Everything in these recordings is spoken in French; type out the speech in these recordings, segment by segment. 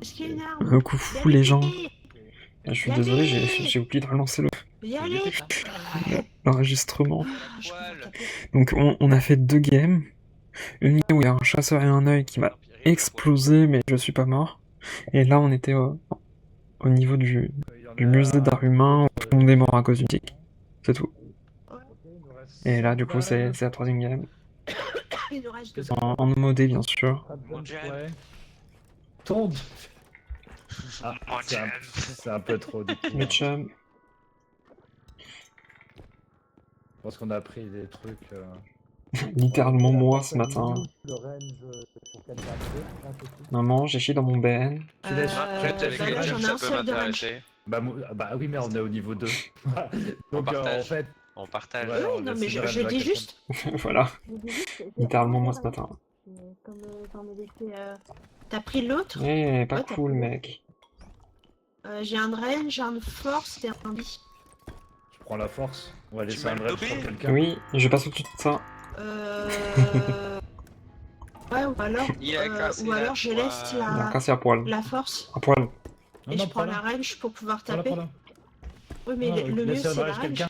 Est-ce qu'il y a une arme? Coucou les gens. Allez, Je suis y désolé, aller. j'ai oublié de relancer Y aller. l'enregistrement. Ah, je préfère taper. Donc on a fait 2 games. Une game où il y a un chasseur et un œil qui m'a explosé, mais je suis pas mort. Et là on était au niveau du musée d'art humain où tout le monde est mort à cause d'une tic. C'est tout. Et là du coup c'est la troisième game. Il nous reste deux. En modé bien sûr. Ouais. Tombe. Ah, c'est un peu trop du coup. Le chum. Je pense qu'on a appris des trucs. Littéralement moi ce matin. Maman, j'ai chié dans mon BN. Tu laisses- Bah là, j'en ai un seul de range. Bah oui, mais on est au niveau 2. Donc partage. en fait. On partage. Ouais, on Oui, non, laisse mais une je range à dis quelqu'un. juste. Voilà. Littéralement moi ce matin. Comme j'en ai laissé. T'as pris l'autre? Eh, pas Ouais, t'as cool pris. mec. J'ai un range, j'ai un force et un bi. Je prends la force. On va laisser m'as un range lobé. sur quelqu'un. Oui, je passe au-dessus de ça. Ouais, ou alors, Il a cassé la je laisse toile. Il a cassé à poil. la force À poil. et je prends la range pour pouvoir taper. Prends-la. Oui, mais le mieux Laisse un c'est la range range. quelqu'un.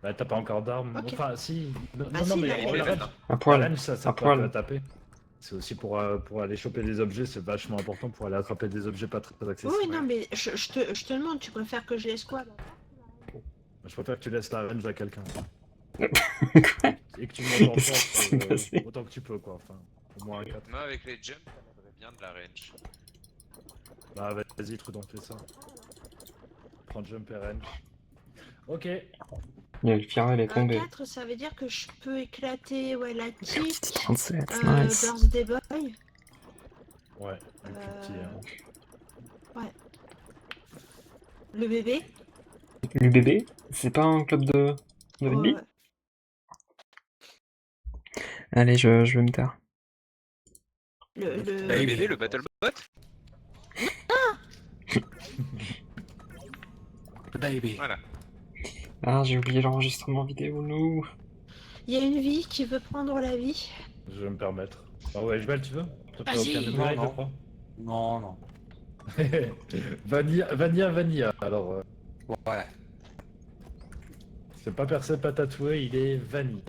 Bah t'as pas encore d'arme. Ok. Enfin si. Non, Bah, non, si, mais là, il la a- range, À la poil. range, ça À sert pas poil. à taper. C'est aussi pour aller choper des objets, c'est vachement important pour aller attraper des objets pas très accessibles. Oui, non, mais je te demande, tu préfères que je laisse quoi là? Je préfère que tu laisses la range à quelqu'un. Quoi? Et que tu montes en Qu'est-ce qui force s'est passé? autant que tu peux quoi. Enfin, au moins un 4. Moi, avec les jumps, j'aimerais bien de la range. Bah vas-y, Trudon, fais ça. Prends jump et range. Ok. Il y a le firewall est Un tombé. 4, ça veut dire que je peux éclater la kick, 37, nice. Birthday Boy. Ouais, un petit. Ouais. Le bébé. L'UBB, c'est pas un club de rugby? Ouais. Allez, je vais me taire. Le... bébé, le battle bot. Baby. Voilà. Ah, j'ai oublié l'enregistrement vidéo, nous. Il y a une vie qui veut prendre la vie. Je vais me permettre. Ah ouais, Jebel, tu veux? Vas-y. Aucun Non, je non. crois. Non, non. Vanilla. Alors, Ouais. c'est pas percé, pas tatoué, il est vanille.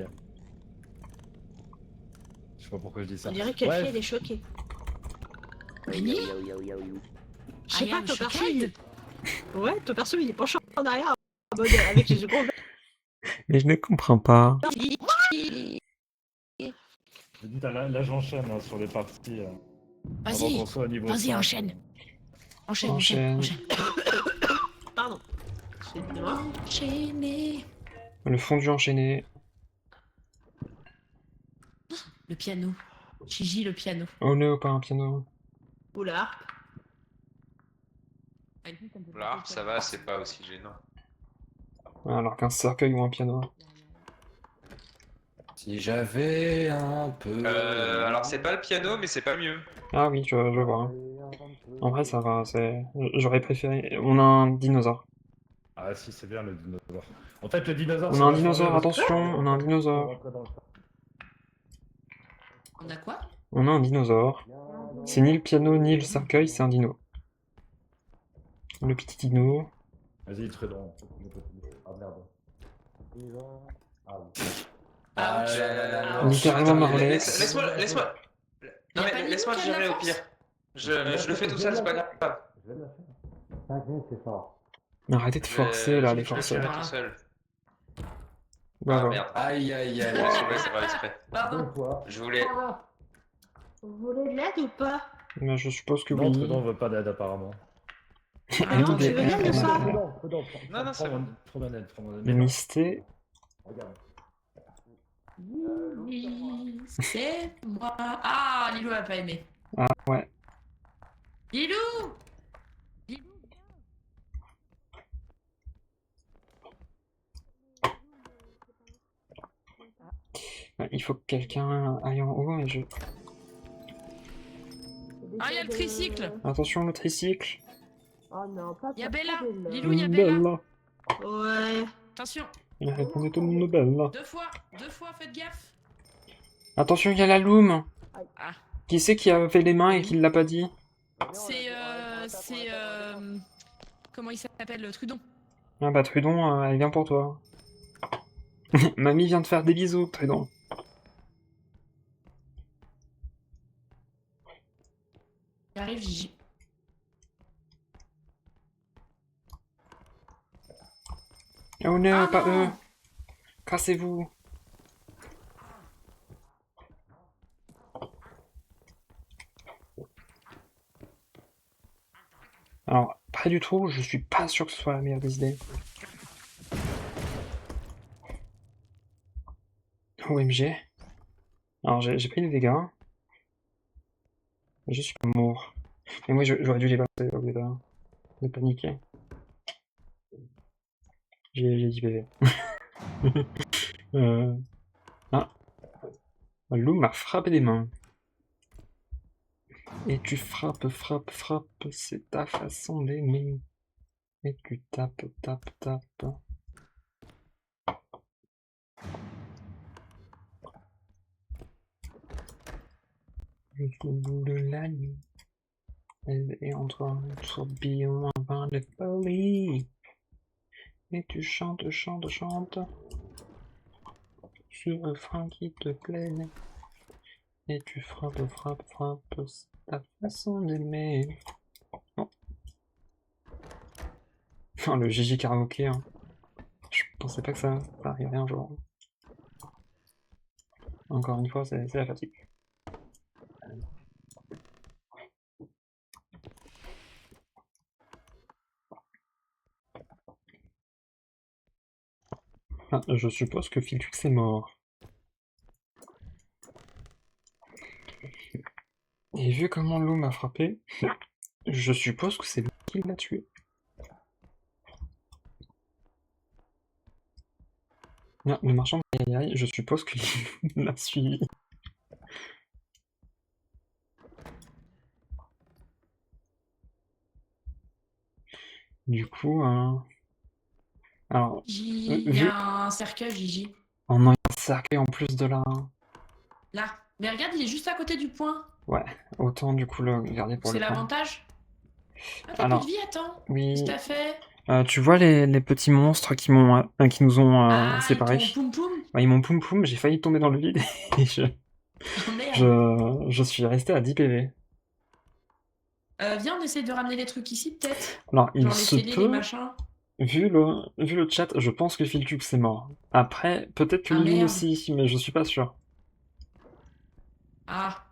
Je sais pas pourquoi je dis ça. On dirait qu'elle Ouais. fait, elle est choquée. Winnie? Je sais I pas, am ton perso, shocked. Ouais, ton perso, il est penché en arrière, en mode avec les yeux gros. Mais je ne comprends pas. Là j'enchaîne hein, sur les parties. Avant Vas-y. qu'on soit au niveau Vas-y, 5. enchaîne. Enchaîne. Enchaîne. Pardon. Excusez-moi. Enchaîner. Le fondu enchaîné. Le piano. Gigi, le piano. Oh non, pas un piano. Oula. Là, ça va, c'est pas aussi gênant. Alors qu'un cercueil ou un piano. Si j'avais un peu... Alors, c'est pas le piano, mais c'est pas mieux. Ah oui, je vois. En vrai, ça va, j'aurais préféré... On a un dinosaure. Ah si, c'est bien le dinosaure. En fait, le dinosaure. On c'est a un vachement dinosaure, bien parce que- attention, on a un dinosaure. On a quoi? On a un dinosaure. C'est ni le piano ni le cercueil, c'est un dino. Le petit dino. Vas-y, Trudon. Ah merde. Ah là. Littéralement Attends, Marlex. Laisse-moi. Non, Y a pas mais Nino laisse-moi qui a de la gérer au force pire. Je le fais tout seul, c'est pas grave. Arrêtez de forcer là, les Je vais forceurs. gérer tout seul. Bah, Ah voilà. merde. Aïe. Je l'ai sauvé, c'est pas exprès. Pardon. Je voulais. Vous voulez de l'aide ou pas? Bah, je suppose que Non, oui. Trudon veut pas d'aide apparemment. Elle Non, dit tu veux bien des- ou pas? Non, c'est bon. Prends mon aide. Mais non, Mysté. regarde. Lily, c'est moi. Ah, Lilou a pas aimé. Ah ouais. Lilou. Il faut que quelqu'un aille en haut et je... Ah, il y a le tricycle. Attention, le tricycle. Oh non, pas Il y a Bella. Bella. Lilou, il y a Bella. Ouais. Attention. Il a répondu tout le monde belle. Deux fois, faites gaffe. Attention, il y a la loom. Ah. Qui c'est qui a fait les mains et qui l'a pas dit? C'est comment il s'appelle, Trudon. Ah bah Trudon, elle vient pour toi. Mamie vient de faire des bisous, Trudon. J'arrive, Gigi. Oh non, Ah pas eux. non! Cassez-vous. Alors, pas du tout, je suis pas sûr que ce soit la meilleure des idées. OMG. Alors, j'ai pris des dégâts. Je suis pas mort. Mais moi, j'aurais dû les balancer au lieu de paniquer. J'ai 10 PV. Ah, Lou m'a frappé des mains. Et tu frappes, frappes, frappes, c'est ta façon d'aimer. Et tu tapes, tapes, tapes. Le bout de la nuit, elle est entre un tourbillon, un bain de folie. Et tu chantes, chantes, chantes. Sur le refrain qui te plaît. Et tu frappes, frappes, frappes, c'est ta façon d'aimer. Oh. Oh, le Gigi karaoké, hein. Je pensais pas que ça arriverait un jour. Encore une fois, c'est la fatigue. Ah, je suppose que Philtux est mort. Et vu comment l'eau m'a frappé, je suppose que c'est lui qui l'a tué. Non, le marchand de Yaï, je suppose qu'il l'a suivi. Du coup, alors, Il y vu... a un cercueil, Gigi. Oh non, il y a un cercueil en plus de là. Là. Mais regarde, il est juste à côté du point. Ouais, autant du coup le garder pour C'est le point. l'avantage. Ah, t'as plus de Alors, vie, attends. oui, Qu'est-ce que t'as fait? tu vois les petits monstres qui qui nous ont Ah, ils séparés. t'ont poum poum. Ouais, ils m'ont poum poum, j'ai failli tomber dans le vide et Oh merde. je suis resté à 10 PV. Viens, on essaie de ramener les trucs ici, peut-être. Alors, il Genre les se télés, les peut, machins. vu le chat, je pense que Philtux est mort. Après, peut-être que Ah Lily merde. aussi, mais je suis pas sûr. Ah.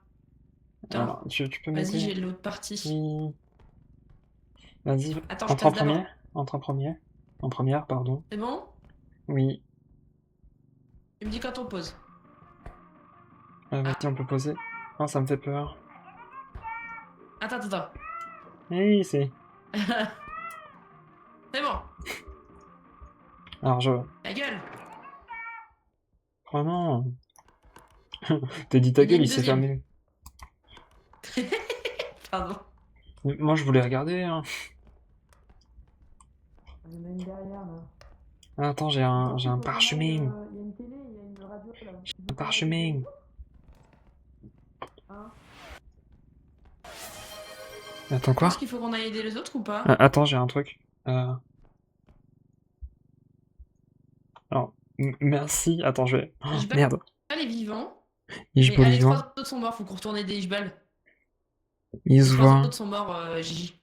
Putain. Alors, tu peux Vas-y, j'ai m'aider? l'autre partie. Oui. Vas-y, Attends, je entre en passe d'abord. premier. Entre en premier. En première, pardon. C'est bon? Oui. Tu me dis quand on pose. Vas-y, on peut poser. Oh, ça me fait peur. Attends, attends. Oui, c'est... C'est bon. Alors, La gueule. Oh non. T'as dit Il ta y en a gueule, une il s'est deuxième. fermé. Pardon. Moi, je voulais regarder, hein. Il y en a une derrière, là. Ah, attends, j'ai un parchemin. Il y a une télé, il y a une radio, là. Un parchemin. Hein? Attends, quoi? Est-ce qu'il faut qu'on aille aider les autres ou pas? Ah, attends, j'ai un truc. Alors, merci. Attends, je vais... Oh, Ishbal, merde. les vivants. Je Mais peux les vivant. trois autres sont morts, faut qu'on retourne aider Ishbal. Il Les se trois voit. autres sont morts, Gigi.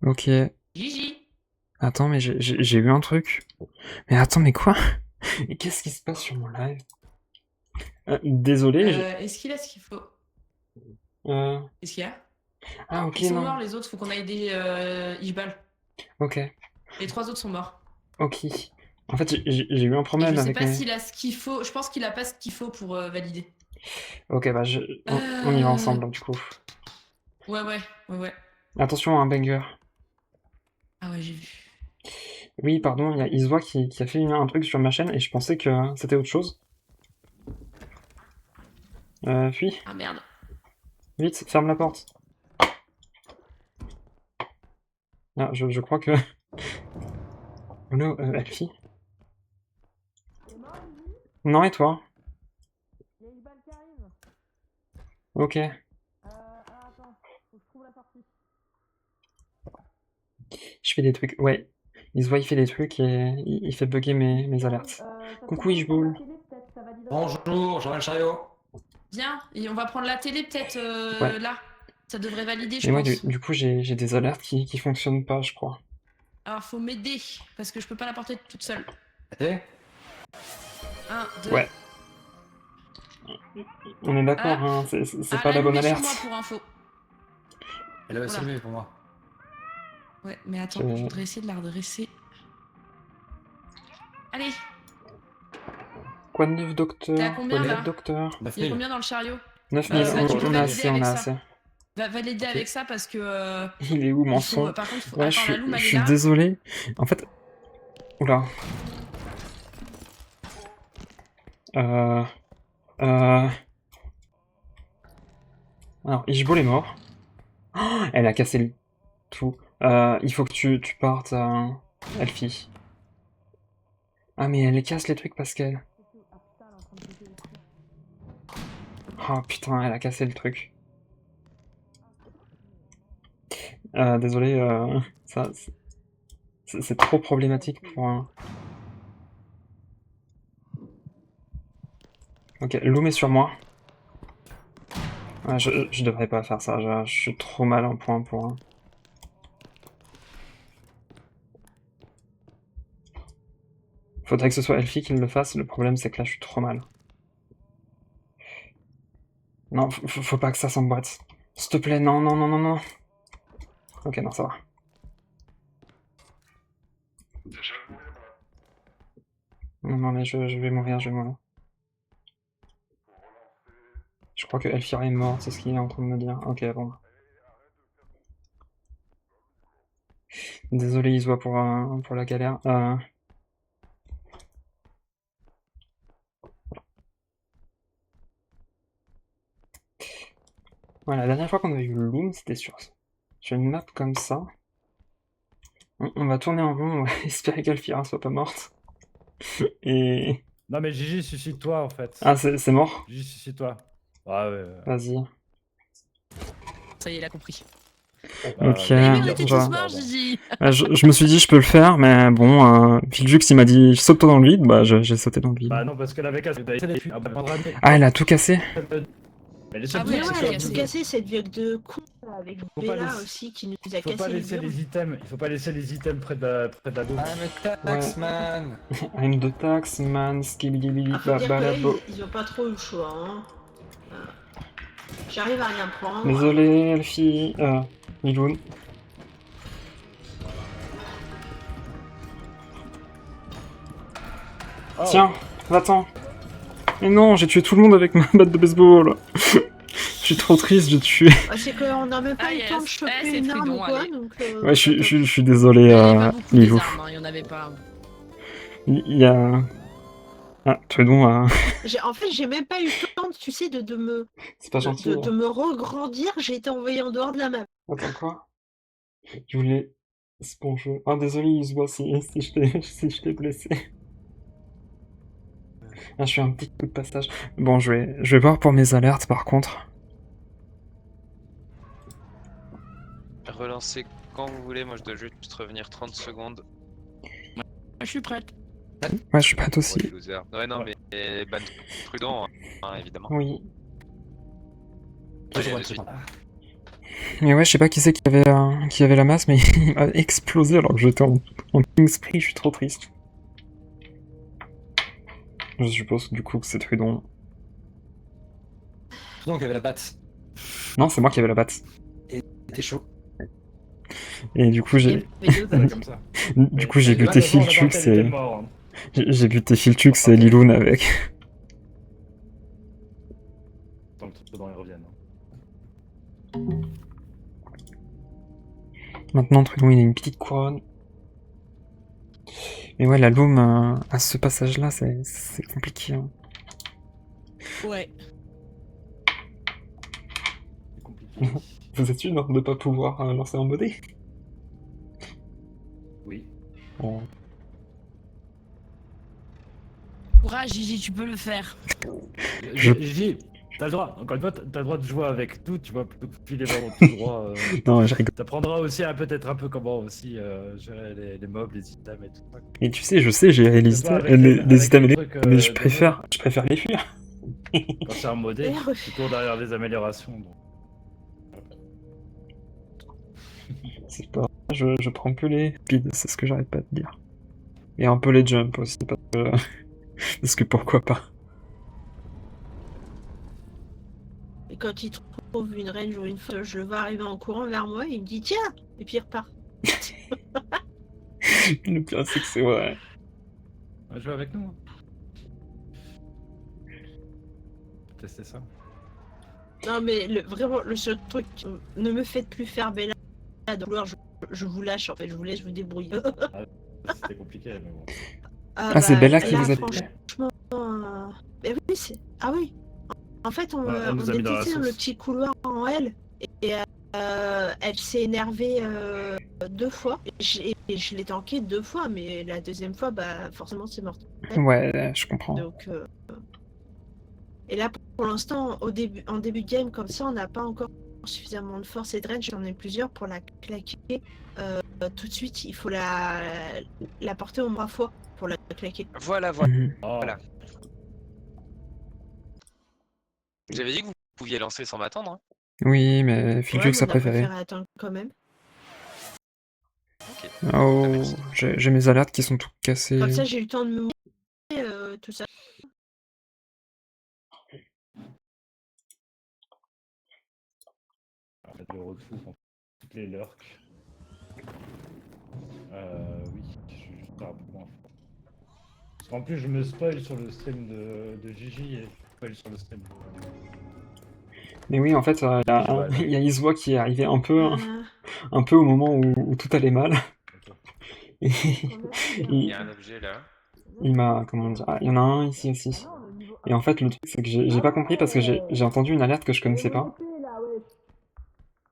Ok. Gigi! Attends, mais j'ai eu un truc. Mais attends, mais quoi? Et qu'est-ce qui se passe sur mon live? Désolé, Est-ce qu'il a ce qu'il faut? euh, Qu'est-ce qu'il y a? Ah, ok, Ils sont non. morts, les autres, faut qu'on aille aider Ishbal. Ok, Les trois autres sont morts. ok. En fait, j'ai eu un Et problème je sais avec pas mes... s'il a ce qu'il faut. Je pense qu'il a pas ce qu'il faut pour valider. Ok, bah, on y va ensemble, du coup. Ouais, ouais, ouais, ouais. Attention à un banger. Ah ouais, j'ai vu. Oui, pardon, il y a Iswa qui a fait un truc sur ma chaîne et je pensais que c'était autre chose. Fuis, Ah merde. vite, ferme la porte. Ah, je crois que... Oh non, elle fuit. Non, et toi? Ok. Attends, faut que je trouve la sortie. Je fais des trucs, ouais. Il se voit, il fait des trucs et il fait bugger mes alertes. Coucou, Ishball. Bonjour, Jean-Noël Chariot. Viens, et on va prendre la télé peut-être Ouais. là. Ça devrait valider, je Mais ouais, pense. du coup, j'ai des alertes qui fonctionnent pas, je crois. Alors, faut m'aider, parce que je peux pas la porter toute seule. Et 1, 2. Ouais. On est d'accord, hein, c'est pas la bonne alerte. sur moi pour info. elle va Voilà. s'élever pour moi. Ouais, mais attends, C'est- je voudrais essayer de la redresser. Allez, Quoi de neuf, T'es à docteur? combien, Quoi de là neuf, docteur? 9 il y a 000. combien dans le chariot? 9000, bah, tu peux on a valider assez, on avec a ça. assez. Va valider Ok. avec ça parce que. Il est où, mon il faut, son? par contre, faut... Ouais, attends, la Loom, je elle est suis là. désolé. En fait... Oula. Euh... Alors, Ishball est mort. Oh, elle a cassé le tout. Il faut que tu partes, Elfie. Ah, mais elle casse les trucs, Pascal. Oh putain, elle a cassé le truc. Désolé, ça... c'est trop problématique pour un... Ok, Loom est sur moi. Ouais, je devrais pas faire ça, je suis trop mal en point pour un... Faudrait que ce soit Elfie qui le fasse, le problème c'est que là je suis trop mal. Non, faut pas que ça s'emboîte. S'il te plaît, non, non, non, non, non. Ok, non, ça va. Non, non, mais je vais mourir, je vais mourir. Je crois que Elfira est morte, c'est ce qu'il est en train de me dire. Ok, bon. Désolé, Iswa, pour la galère. Voilà, la dernière fois qu'on a eu le Loom, c'était sur une map comme ça. On va tourner en rond, on va espérer qu'Elfira soit pas morte. Et... Non mais Gigi, suicide-toi en fait. Ah, c'est mort? Gigi, suicide-toi. Ah ouais. Vas-y. Ça y est, il a compris. Ok. Mais oui, on Ouais, était bah. tous morts, Gigi. Je me suis dit, je peux le faire, mais bon, Filjux, il m'a dit, saute-toi dans le vide, bah j'ai sauté dans le vide. Bah non, parce qu'elle avait cassé. Ah, elle a tout cassé? Mais les Ah seuls oui, Mais trucs, ouais, c'est elle a que- tout cassé cette vieille de con là, avec Faut pas Bella laisser- aussi qui nous a Il faut pas cassé les laisser murs. les items. Il faut pas laisser les items près de la dôme. I'm a taxman. I'm the taxman, skibidi Ah, faut dire que là, balabo. ils ont pas trop eu le choix. Hein. J'arrive à rien prendre. Désolé, Elfie. Miloun. Oh. Tiens, va-t'en. Mais non, j'ai tué tout le monde avec ma batte de baseball. Je suis trop triste, j'ai tué. Ah, c'est qu'on n'a même pas Ah, eu le temps de yes. choper c'est une arme Fridon, ou quoi. allez. Donc, Ouais, je suis désolé, Il y avait pas beaucoup des Lilou. armes, hein, il y en avait pas. Il y a... Ah, Tredon, En fait, j'ai même pas eu le temps, tu sais, de me c'est pas gentil. de me regrandir. J'ai été envoyé en dehors de la map. Attends, quoi? Je voulais sponger. Ah, désolé, Iswa, si je t'ai blessé. Ah, je suis un petit coup de passage. Bon, je vais voir pour mes alertes, par contre. Relancez quand vous voulez, moi je dois juste revenir 30 secondes. Je suis prête. Ouais, je suis pas Pour les aussi. losers. Ouais, non, mais ban prudent, hein, évidemment. Oui. Toujours Allez, un de suite. truc. Mais ouais, je sais pas qui c'est qui avait la masse, mais il m'a explosé alors que j'étais en king spree, je suis trop triste. Je suppose du coup que c'est Trudon. Donc, il y avait la batte. Non, c'est moi qui avais la batte. C'était chaud. Et du coup, j'ai C'est comme ça. du coup, j'ai Mais buté là, le Filchux joueur d'Abartel était et... mort, hein. J'ai buté Filchux et Liloun avec. Tant que Trudon y revienne. Maintenant, Trudon, il a une petite couronne. Mais ouais, la Loom, à ce passage-là, c'est compliqué. Hein. Ouais. C'est compliqué. Vous êtes sûr de ne pas pouvoir lancer en modé? Oui. Bon. Courage, Gigi, tu peux le faire. Je- Gigi, T'as le droit, encore une fois, t'as le droit de jouer avec tout, tu vois, plutôt que de filer vraiment tout droit. Non, je rigole. T'apprendras aussi à peut-être un peu comment aussi gérer les mobs, les items et tout ça. Et tu sais, je sais gérer les C'est pas items, avec les items et les... trucs, Mais je de préfère les fuir. Quand c'est un modé, Merde. tu cours derrière les améliorations. Donc. C'est pas... Je prends que les speeds, c'est ce que j'arrête pas de dire. Et un peu les jumps aussi, parce que... parce que pourquoi pas. Et quand il trouve une range ou une fois, je le vois arriver en courant vers moi, il me dit tiens, et puis il repart. Le pire, c'est que c'est vrai. On va jouer avec nous. Hein. Tester ça. Non mais vraiment le seul truc, ne me faites plus faire Bella. Alors je vous lâche en fait, je vous laisse vous débrouiller. C'était compliqué, mais bon. Ah, c'est Bella qui là, vous a franchement, ben oui, ah oui. En fait, on, Ouais, elle nous a mis était dans la dans le sauce. petit couloir en L et elle s'est énervée 2 fois. Et je l'ai tanké 2 fois, mais la deuxième fois, bah forcément c'est mort. Ouais, je comprends. Donc, et là, pour l'instant, en début de game, comme ça, on n'a pas encore suffisamment de force et de range. J'en ai plusieurs pour la claquer tout de suite. Il faut la porter au bras fort pour la claquer. Voilà. Mhm. Oh. Voilà. J'avais dit que vous pouviez lancer sans m'attendre. Hein. Oui, mais Philux Ouais, a mais on a préféré. préféré attendre quand même. Ok. Oh, j'ai mes alertes qui sont toutes cassées. Comme ça, j'ai eu le temps de me mouiller, tout ça. En fait, le refou sont toutes les lurks. Oui, je suis juste faire un peu moins fort. Parce qu'en plus, je me spoil sur le stream de Gigi et je spoil sur le stream de... Mais oui, en fait, il y a Iswa qui est arrivé un peu au moment où tout allait mal. Et Il y a un objet là. il m'a, comment dire, il y en a un ici aussi. Et en fait, le truc, c'est que j'ai pas compris parce que j'ai entendu une alerte que je connaissais pas.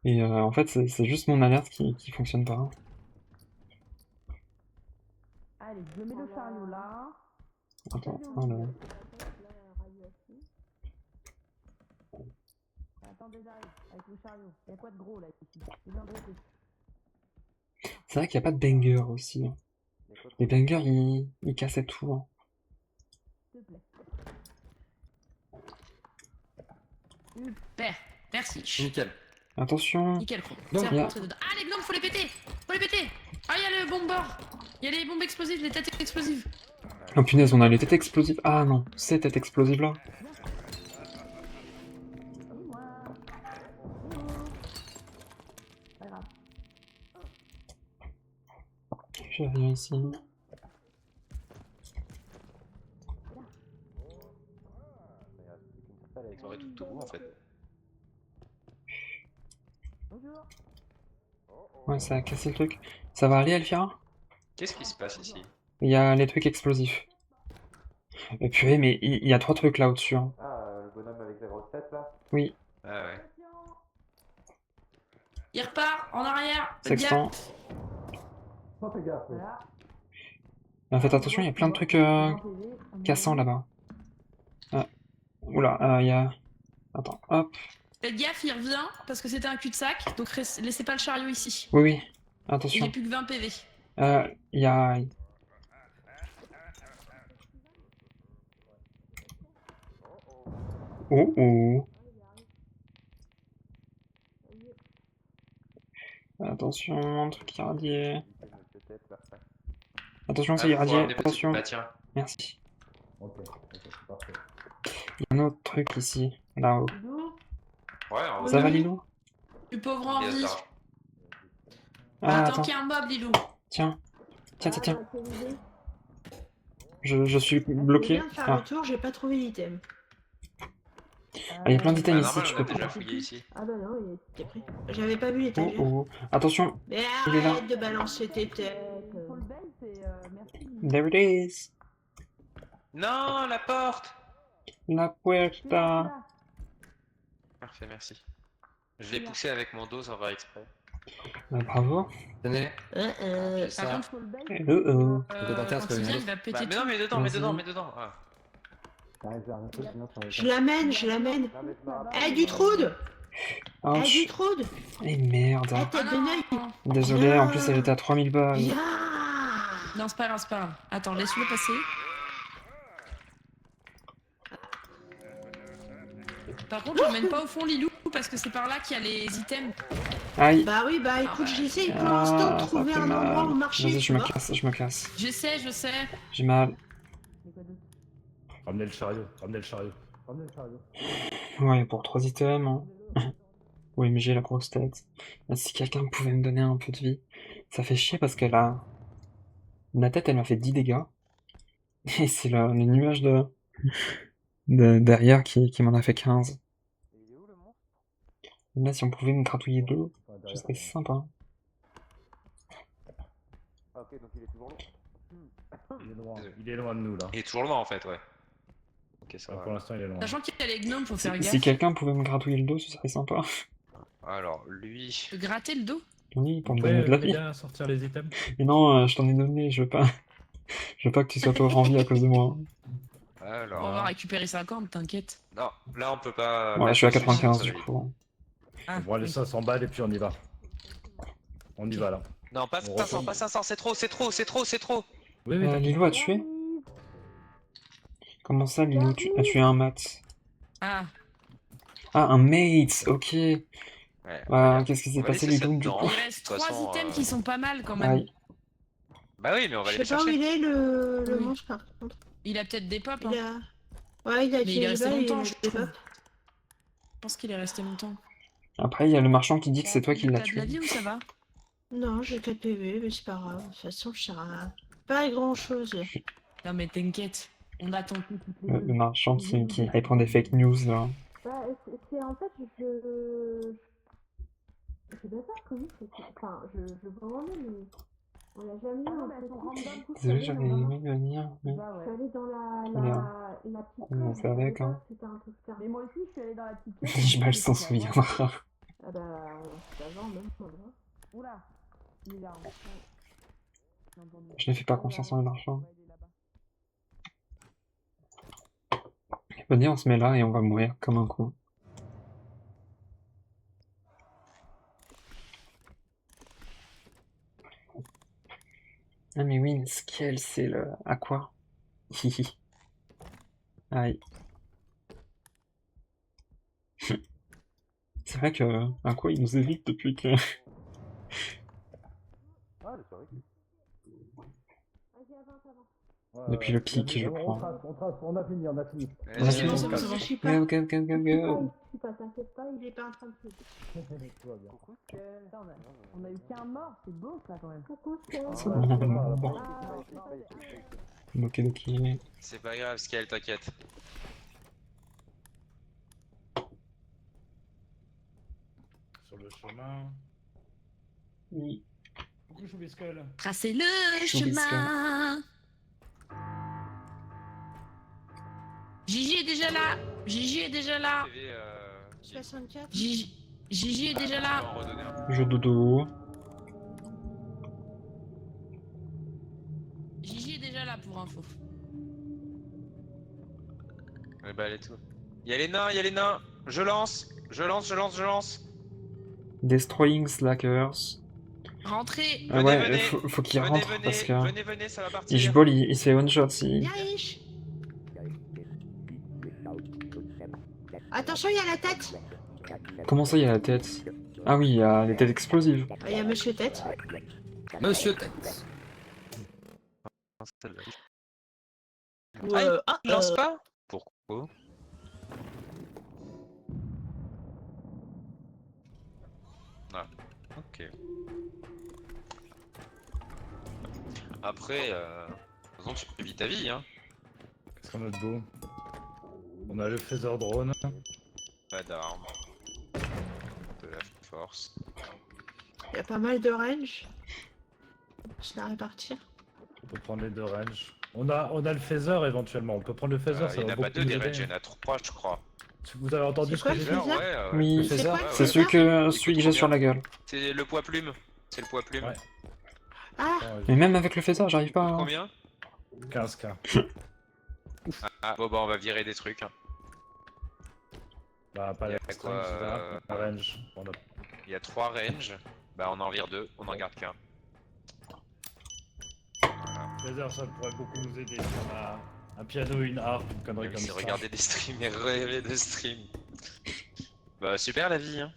Et en fait, c'est juste mon alerte qui fonctionne pas. Allez, je mets le chariot là. Attends, voilà. Attendez, j'arrive avec le chariot. Il y a quoi de gros là ici? Je viens de rester. C'est vrai qu'il n'y a pas de banger aussi. Hein. Les bangers, ils cassaient tout. Hein. S'il te plaît. Super. Merci. Nickel. Attention. Nickel, Chrome. Non, C'est il y a- rentré dedans. Ah, les gnomes, faut les péter. Faut les péter. Ah, il y a le bombard. Il y a les bombes explosives, les têtes explosives. Oh punaise, on a les têtes explosives. Ah non, ces têtes explosives là. Pas grave. Je viens ici. Ça aurait tout au bout en fait. Bonjour. Ouais, ça a cassé le truc. Ça va aller, Elvira? Qu'est-ce qui se passe ici? Il y a les trucs explosifs. Et purée, mais il y a 3 trucs là au-dessus. Hein. Ah, le bonhomme avec la grosse tête là? Oui, Ah ouais. Il repart en arrière. sextant. Oh, fais gaffe. Voilà. Mais faites attention, il y a plein de trucs cassants là-bas. Ah. Oula, il y a... Attends, hop. Faites gaffe, il revient parce que c'était un cul-de-sac. Donc laissez pas le chariot ici. Oui, oui. Il Attention. n'est plus que 20 PV. Il y a... Oh, oh. Attention, un truc irradié. Attention, c'est Ah, irradié. voir des petits- Attention. Bah tiens. Merci. Ok, c'est parfait. Il y a un autre truc ici, là-haut. Ouais, on Ça va, Lilou? Du pauvre en vie. Ah, Attends attends. qu'il y ait un mob, Lilou. Tiens. Tiens. Je suis bloqué. Je viens de faire Ah, le tour, j'ai pas trouvé l'item. il y a plein Bah, d'items ici, normal, tu on peux a déjà prendre. fouillé ici. Ah bah non, il était pris. J'avais pas vu Oh, l'étagère. oh. Attention, Mais il est là. arrête de balancer tes têtes. Pour le bail, c'est merci. There it is. Non, la porte! La puerta. Parfait, merci. Je l'ai poussé avec mon dos sans faire exprès. Bravo. Tenez, Euh, ça. Par contre, Pour le bail, Oh, oh. peut t'intéresser quand il une vient, autre. il va péter Bah, mais tout. non, mais dedans, mais Vas-y. dedans, mais dedans. Ah. Je l'amène, je l'amène. Eh, du troude! Oh, Eh, du troude! eh merde. Eh, tête de nœud! non. Désolé, en plus elle était à 3000 balles. Viens! Non, c'est pas grave, c'est pas grave. Attends, laisse-le passer. Par contre, je l'emmène pas au fond, Lilou, parce que c'est par là qu'il y a les items. Aïe. Bah oui, bah écoute, j'essaye pour l'instant de Ah, ça trouver fait un mal. endroit où marcher. Vas-y, tu je me vois. casse, je me casse. Je sais. J'ai mal. Ramenez le chariot, ramenez le chariot. Ramenez le chariot. Ouais, pour 3 items. Hein. Oui, mais j'ai la grosse tête. Si quelqu'un pouvait me donner un peu de vie. Ça fait chier parce qu'elle a... La tête, elle m'a fait 10 dégâts. Et c'est le nuage de derrière qui m'en a fait 15. Là, si on pouvait me gratouiller deux, ce serait sympa. Ah, ok, donc il est toujours long. Il est loin de nous là. Il est toujours loin en fait, ouais. Ok, ça Ah, va. pour l'instant, il est loin. Sachant qu'il y a les gnomes, faut faire Si gaffe. quelqu'un pouvait me gratouiller le dos, ce serait sympa. Alors, lui. De gratter le dos. Oui, pour me Ouais, donner de la les vie. gars, sortir les items. Mais non, je t'en ai donné, je veux pas... Je veux pas que tu sois toujours en vie à cause de moi. On Alors. va récupérer sa corde, t'inquiète. Non, là on peut pas. Ouais, je suis à 95 du coup. Ah, On prend les 500 balles et puis on y va. On y va là. Non, pas On 500, retourne. pas 500, c'est trop, c'est trop, c'est trop, c'est trop. Oui, oui, t'inquiète. Lilou a tué? Comment ça, Lilou a tué un mat? Ah, Ah, un mate, ok. Ouais. Qu'est-ce qui On s'est va passé, laisser ça Lilou, du dedans. coup? il reste De toute 3 façon, items qui sont pas mal quand même. Aïe. Bah oui, mais on va Je aller sais les pas où chercher. il est le Oui. monstre par contre. Il a peut-être des pops, hein. Il a. Ouais, il a Mais il est resté longtemps, il je a des trouve. pop. Je pense qu'il est resté longtemps. Après, il y a le marchand qui dit que c'est toi qui l'as T'as de la tué. vie ou ça va? Non, j'ai 4 PV, mais c'est pas grave. De toute façon, je sers à pas grand chose. Non mais t'inquiète, on attend tout toutes les Le deux. marchand qui répand des fake news, là. Bah, c'est en fait, je sais pas comment c'est. Enfin, je vois vraiment, mais on l'a jamais eu en fait. Désolé, j'avais aimé venir, mais... Je suis allée dans Allez, la petite on cave, fait avec, je savais hein. pas que c'était un truc fermé. Mais moi aussi, je suis allée dans la petite cave. Ishbal s'en souviendra. Ah bah, c'est avant même, on le voit. Oula, il est là. Je ne fais pas confiance en le marchand. Venez, on se met là et on va mourir comme un con. Ah mais oui, une scale, c'est le... À quoi? Hihi. Aïe. C'est vrai que... À quoi il nous évite depuis que... Ah, le soirée. Depuis le pic, je crois. On a fini, on a fini. On a C'est bon, fini. c'est bon, c'est bon. Je suis pas. Go, go, go, go, go. Je suis pas, t'inquiète pas, Il est pas en train de se. Tout va bien. on a eu qu'un mort, c'est beau ça quand même. Coucou, C'est bon. Ok, ok. C'est pas grave, Scale, t'inquiète. Sur le chemin. Oui. Coucou Choubiscull. Tracez le Choubiscull. chemin. Gigi est déjà là. Gigi est déjà là. TV, 64. Gigi est déjà on va là. en redonner un. Je dodo. Gigi est déjà là pour info. Ouais, bah, allez, tout. Il y a les nains, il y a les nains. Je lance, je lance, je lance, je lance. Destroying Slackers. Rentrez. Ah Venez, ouais, venez. faut qu'il Venez, rentre venez, parce que... venez, venez, ça va partir. Ishbal, il se fait one shot si... Viens, Ish. Attention, il y a la tête. Comment ça, il y a la tête? Ah oui, il y a les têtes explosives. Ah, il y a Monsieur Tête. Monsieur Tête. Ou, Ah, il lance pas? Pourquoi? Ah, ok. Après, de toute façon, tu vis ta vie, hein. Qu'est-ce qu'on a de beau? On a le phaser drone. Pas d'armes. De la force. Il y a pas mal de range. Je la répartir. On peut prendre les deux range. On a le phaser éventuellement. On peut prendre le phaser. Il n'y en a pas deux des ranges, il y ranges. en a trois, je crois. Vous avez entendu C'est ce quoi que le j'ai dit? phaser Ouais, Oui, Le C'est phaser. quoi ouais, c'est ouais. celui que celui que j'ai combien sur la gueule. C'est le poids plume. C'est le poids plume. Ouais. Ah, Mais même avec le phaser, j'arrive pas à... Combien? 15K. Ah, bon, bah, on va virer des trucs. Bah, pas Y la a string, quoi, c'est ça. La range. On a... Il y a 3 ranges. Bah, on en vire 2, on en garde qu'un. D'ailleurs, ça pourrait beaucoup nous aider. Si on a un piano, une harpe, une connerie Même comme si ça. regarder des streams et rêver de stream. Bah, super la vie, hein.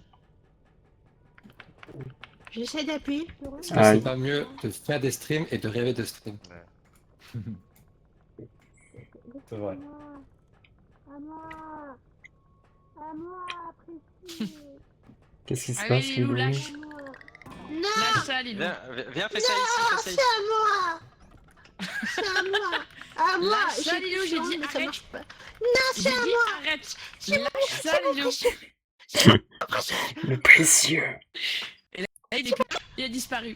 J'essaie d'appuyer. Est-ce que Aïe. c'est pas mieux de faire des streams et de rêver de streams? C'est vrai. À moi. À moi, précis. Qu'est-ce qui se Allez, passe, Lilou, Lilou? lâche. Non, Lâche ça, Lilou. Viens, fais ça ici, non, fais ça c'est ici. à moi. C'est à moi. À moi. Lâche ça, Lilou, j'ai dit mais ça arrête. marche pas. Non, J'ai c'est à dit moi. arrête. C'est Lâche mon- ça, c'est mon Lilou. précieux. Le précieux. Là, il est plus là. Il a disparu.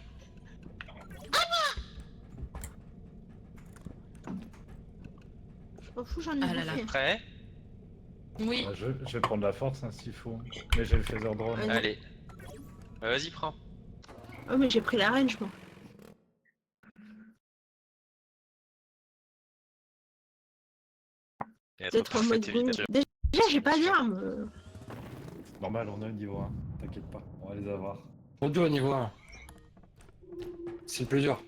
Je m'en fous, j'en ai Ah là là. bouffé. Prêt? Oui. Je vais prendre la force hein, s'il faut. Mais j'ai le phaser drone. Ouais. Allez. Vas-y, prends. Oh, mais j'ai pris la range, moi. Et être Peut-être en mode parfait wing. évitation. Déjà, j'ai pas d'armes. Normal, on a le niveau 1. T'inquiète pas, on va les avoir. Trop dur au niveau 1. C'est le plus dur.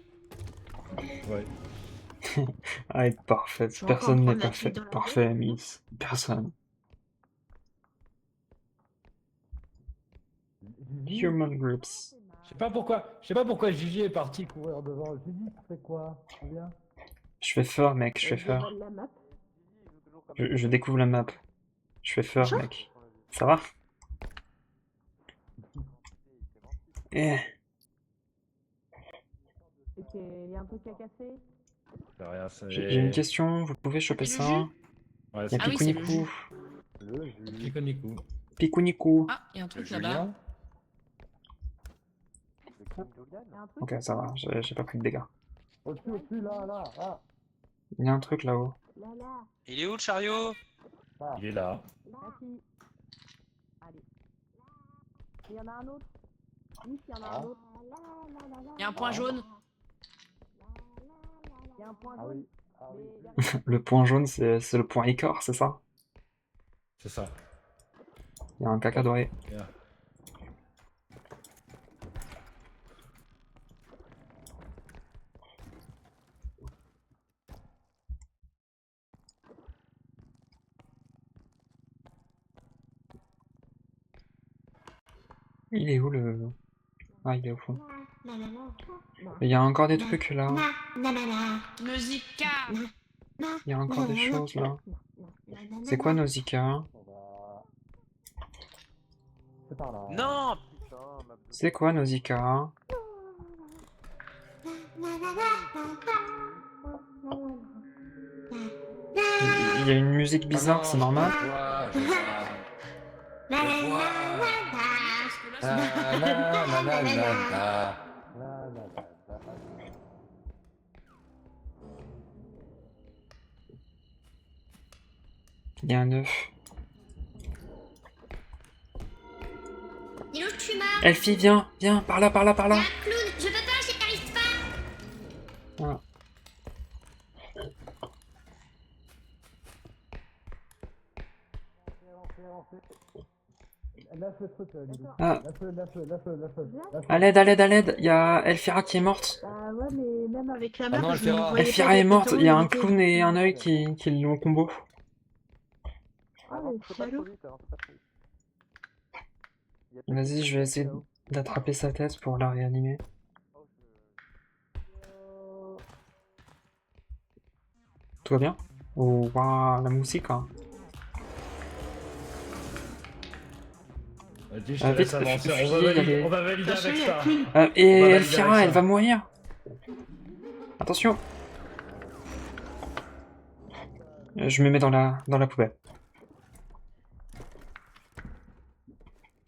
Ouais. Ah, être parfaite. Je vais encore Personne n'est prendre la parfait. clique dans la Parfait, Miss. Personne. Human grips. Je sais pas pourquoi Gigi est parti courir devant. Gigi, tu fais quoi? Viens. Je fais fort, mec. Je fais fort. La map. Je découvre la map. Je fais fort, mec. Ça va? Eh. Ok, il y a un truc à casser. C'est rien, c'est... J'ai une question. Vous pouvez choper Le ça? jus Ouais, Il y c'est a Ah oui, c'est le Pikuniku. jus. Kikoniku. Pikuniku. Ah, il y a un truc Julien. là-bas. Il y a un truc. Ok, ça va. J'ai pas pris de dégâts. Au-dessus, là. Il y a un truc là-haut. Là, là. Il est où le chariot? Il est là. Merci. Allez. Il y en a un autre. Oui, il y en a un autre. Il y a un point jaune. Il y a un point jaune. Le point jaune, c'est le point Icor, c'est ça? C'est ça. Il y a un caca doré. Bien. Il est où le... Ah, il est au fond. Il y a encore des trucs là. Nausicaa. Il y a encore des choses là. C'est quoi Nausicaa? C'est par là. Non! C'est quoi Nausicaa? Il y a une musique bizarre, c'est normal? Je vois. Parce que là, Il y a un œuf. Dis-le, tu m'as. Elfie, viens, viens, par là, par là, par là. Un clown. Je peux pas, j'y arrive pas. Voilà. Ah, à l'aide, à l'aide, à l'aide. Il y a Elfira qui est morte. Bah ouais, mais même avec la map, non, je me Elfira. voyais Elfira pas est morte. Il y a un exactement clown où il et était. un œil qui l'ont combo. Ah, le salaud. Vas-y, je vais essayer d'attraper sa tête pour la réanimer. Tout va bien? Oh, waouh, la musique, hein. Vas-y, je Ah, te laisse vite, avancer. fuyez, On va valider Attention, avec il y a ça. Clown. Et On va valider Elfira, avec elle ça. va mourir. Attention. Je me mets dans la poubelle.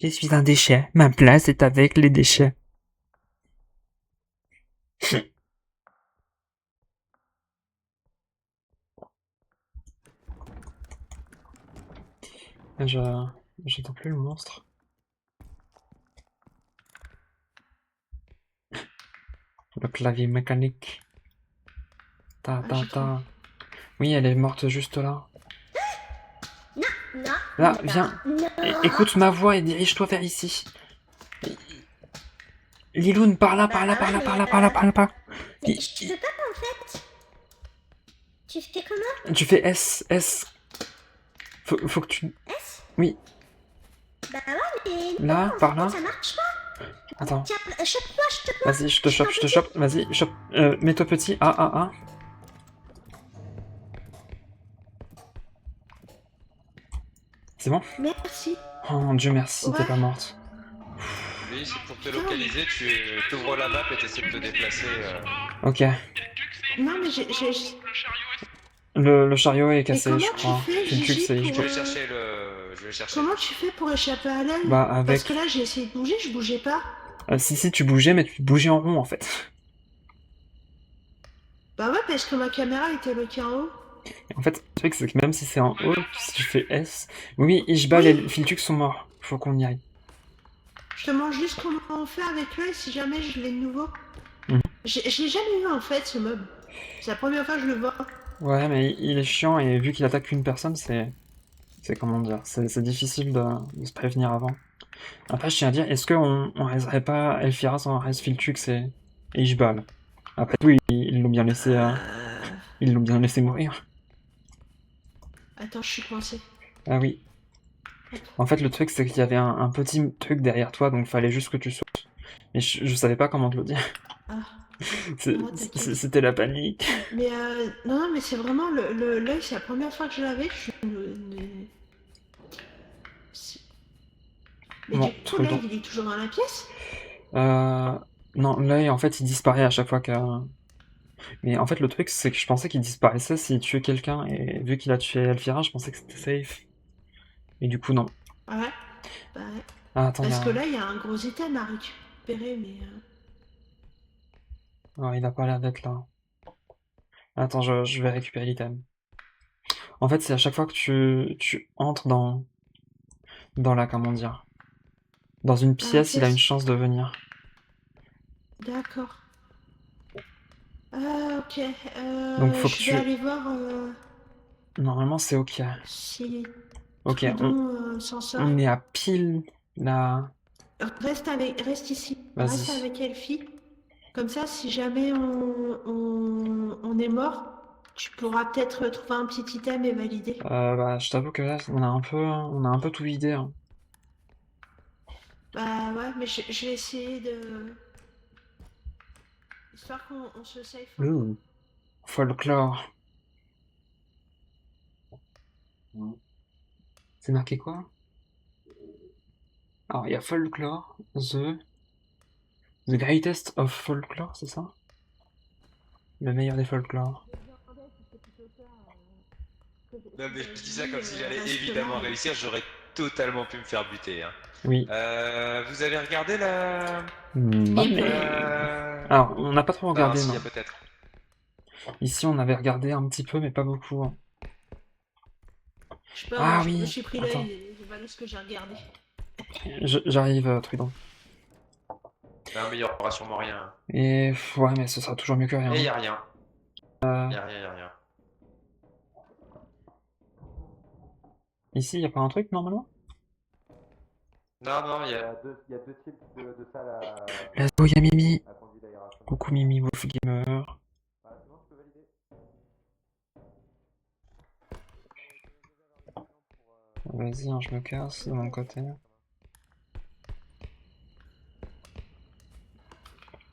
Je suis un déchet. Ma place est avec les déchets. J'attends plus le monstre. Le clavier mécanique. Ta ta ta. Oui, elle est morte juste là. Non, Là, non, viens. non. Écoute ma voix et dirige-toi vers ici. Liloun, par là, par là, par là, par là, par là, par là, par là. Mais je peux pas en fait. Tu fais comment? Tu fais S, S. Faut que tu... S? Oui, Bah ouais, mais là, non, par là. ça marche pas. Attends, Tiens, chope-moi, chope-moi. vas-y, je te chope, je te chope. Vas-y, chope. Mets-toi petit. Ah, ah, ah. C'est bon? Merci. Oh, Dieu merci, t'es Ouais. pas morte. Lui, c'est pour te localiser, tu ouvres la map et t'essaies de te déplacer. Ok. Non, mais Le chariot est cassé, comment je tu crois. fais, Filtrux, Gigi, c'est pour- Je vais chercher le. Je vais chercher. comment tu fais pour échapper à l'aile? Bah, Parce avec... que là, j'ai essayé de bouger, je bougeais pas. si, tu bougeais, mais tu bougeais en rond, en fait. Bah ouais, parce que ma caméra était bloquée en haut. En fait, le truc, c'est que même si c'est en haut, si tu fais S... Oui, Ishbal et Filtrux sont morts. Faut qu'on y aille. Je te demande juste comment on fait avec l'œil si jamais je l'ai de nouveau. Mhm. Je l'ai jamais vu en fait, ce mob. C'est la première fois que je le vois. Ouais, mais il est chiant, et vu qu'il attaque une personne, c'est comment dire, c'est difficile de se prévenir avant. Après, je tiens à dire, est-ce qu'on raiserait pas Elphira sans raise Filtrux et Ishbal? Après tout, ils l'ont bien laissé... Ils l'ont bien laissé mourir. Attends, je suis coincée. Ah oui. En fait, le truc, c'est qu'il y avait un petit truc derrière toi, donc fallait juste que tu sautes. Mais je savais pas comment te le dire. Ah. C'est- Ah, t'inquiète. C'était la panique. Mais non, mais c'est vraiment l'œil, c'est la première fois que je l'avais. Mais Bon, du coup, trop l'œil, long. il est toujours dans la pièce? Non, l'œil, en fait, il disparaît à chaque fois que... Mais en fait, le truc, c'est que je pensais qu'il disparaissait s'il tuait quelqu'un, et vu qu'il a tué Elphira, je pensais que c'était safe. Et du coup, non. Ouais. Bah ouais. Ah, attends, Parce que là, il y a un gros item à récupérer, mais... Oh, il a pas l'air d'être là. Attends, je vais récupérer l'item. En fait, c'est à chaque fois que tu entres dans la... Comment dire? Dans une pièce, il a une chance de venir. D'accord. Ah, ok. Donc, faut que je tu... vais aller voir Normalement, c'est ok. si Ok, Trudon s'en sort. on est à pile là. Reste ici. Vas-y. Reste avec Elfie. Comme ça, si jamais on est mort, tu pourras peut-être trouver un petit item et valider. Bah, je t'avoue que là, on a un peu tout vidé, hein. Bah ouais, mais je vais essayer de... Histoire qu'on se safe. Ouh. Folklore. C'est marqué quoi? Alors, il y a Folklore, The Greatest of Folklore, c'est ça? Le meilleur des folklore. Non, mais je dis ça comme si j'allais évidemment réussir, j'aurais totalement pu me faire buter. Hein. Oui. Vous avez regardé la. Alors, on n'a pas trop regardé, si, non. y a peut-être. Ici, on avait regardé un petit peu, mais pas beaucoup, hein. Je sais pas, Ah je me oui, suis pris attends. l'œil, j'ai pas ce que j'ai regardé. J'arrive, Trudon. Non, mais il y aura sûrement rien. Et ouais, mais ce sera toujours mieux que rien. Et y a rien. Y a rien. Ici, y a pas un truc normalement? Non, il y a deux types de salles à... Let's go, y'a Mimi. à conduite d'aération. Coucou Mimi, Wolf Gamer. Sinon, je peux valider. Vas-y, hein, je me casse de mon côté.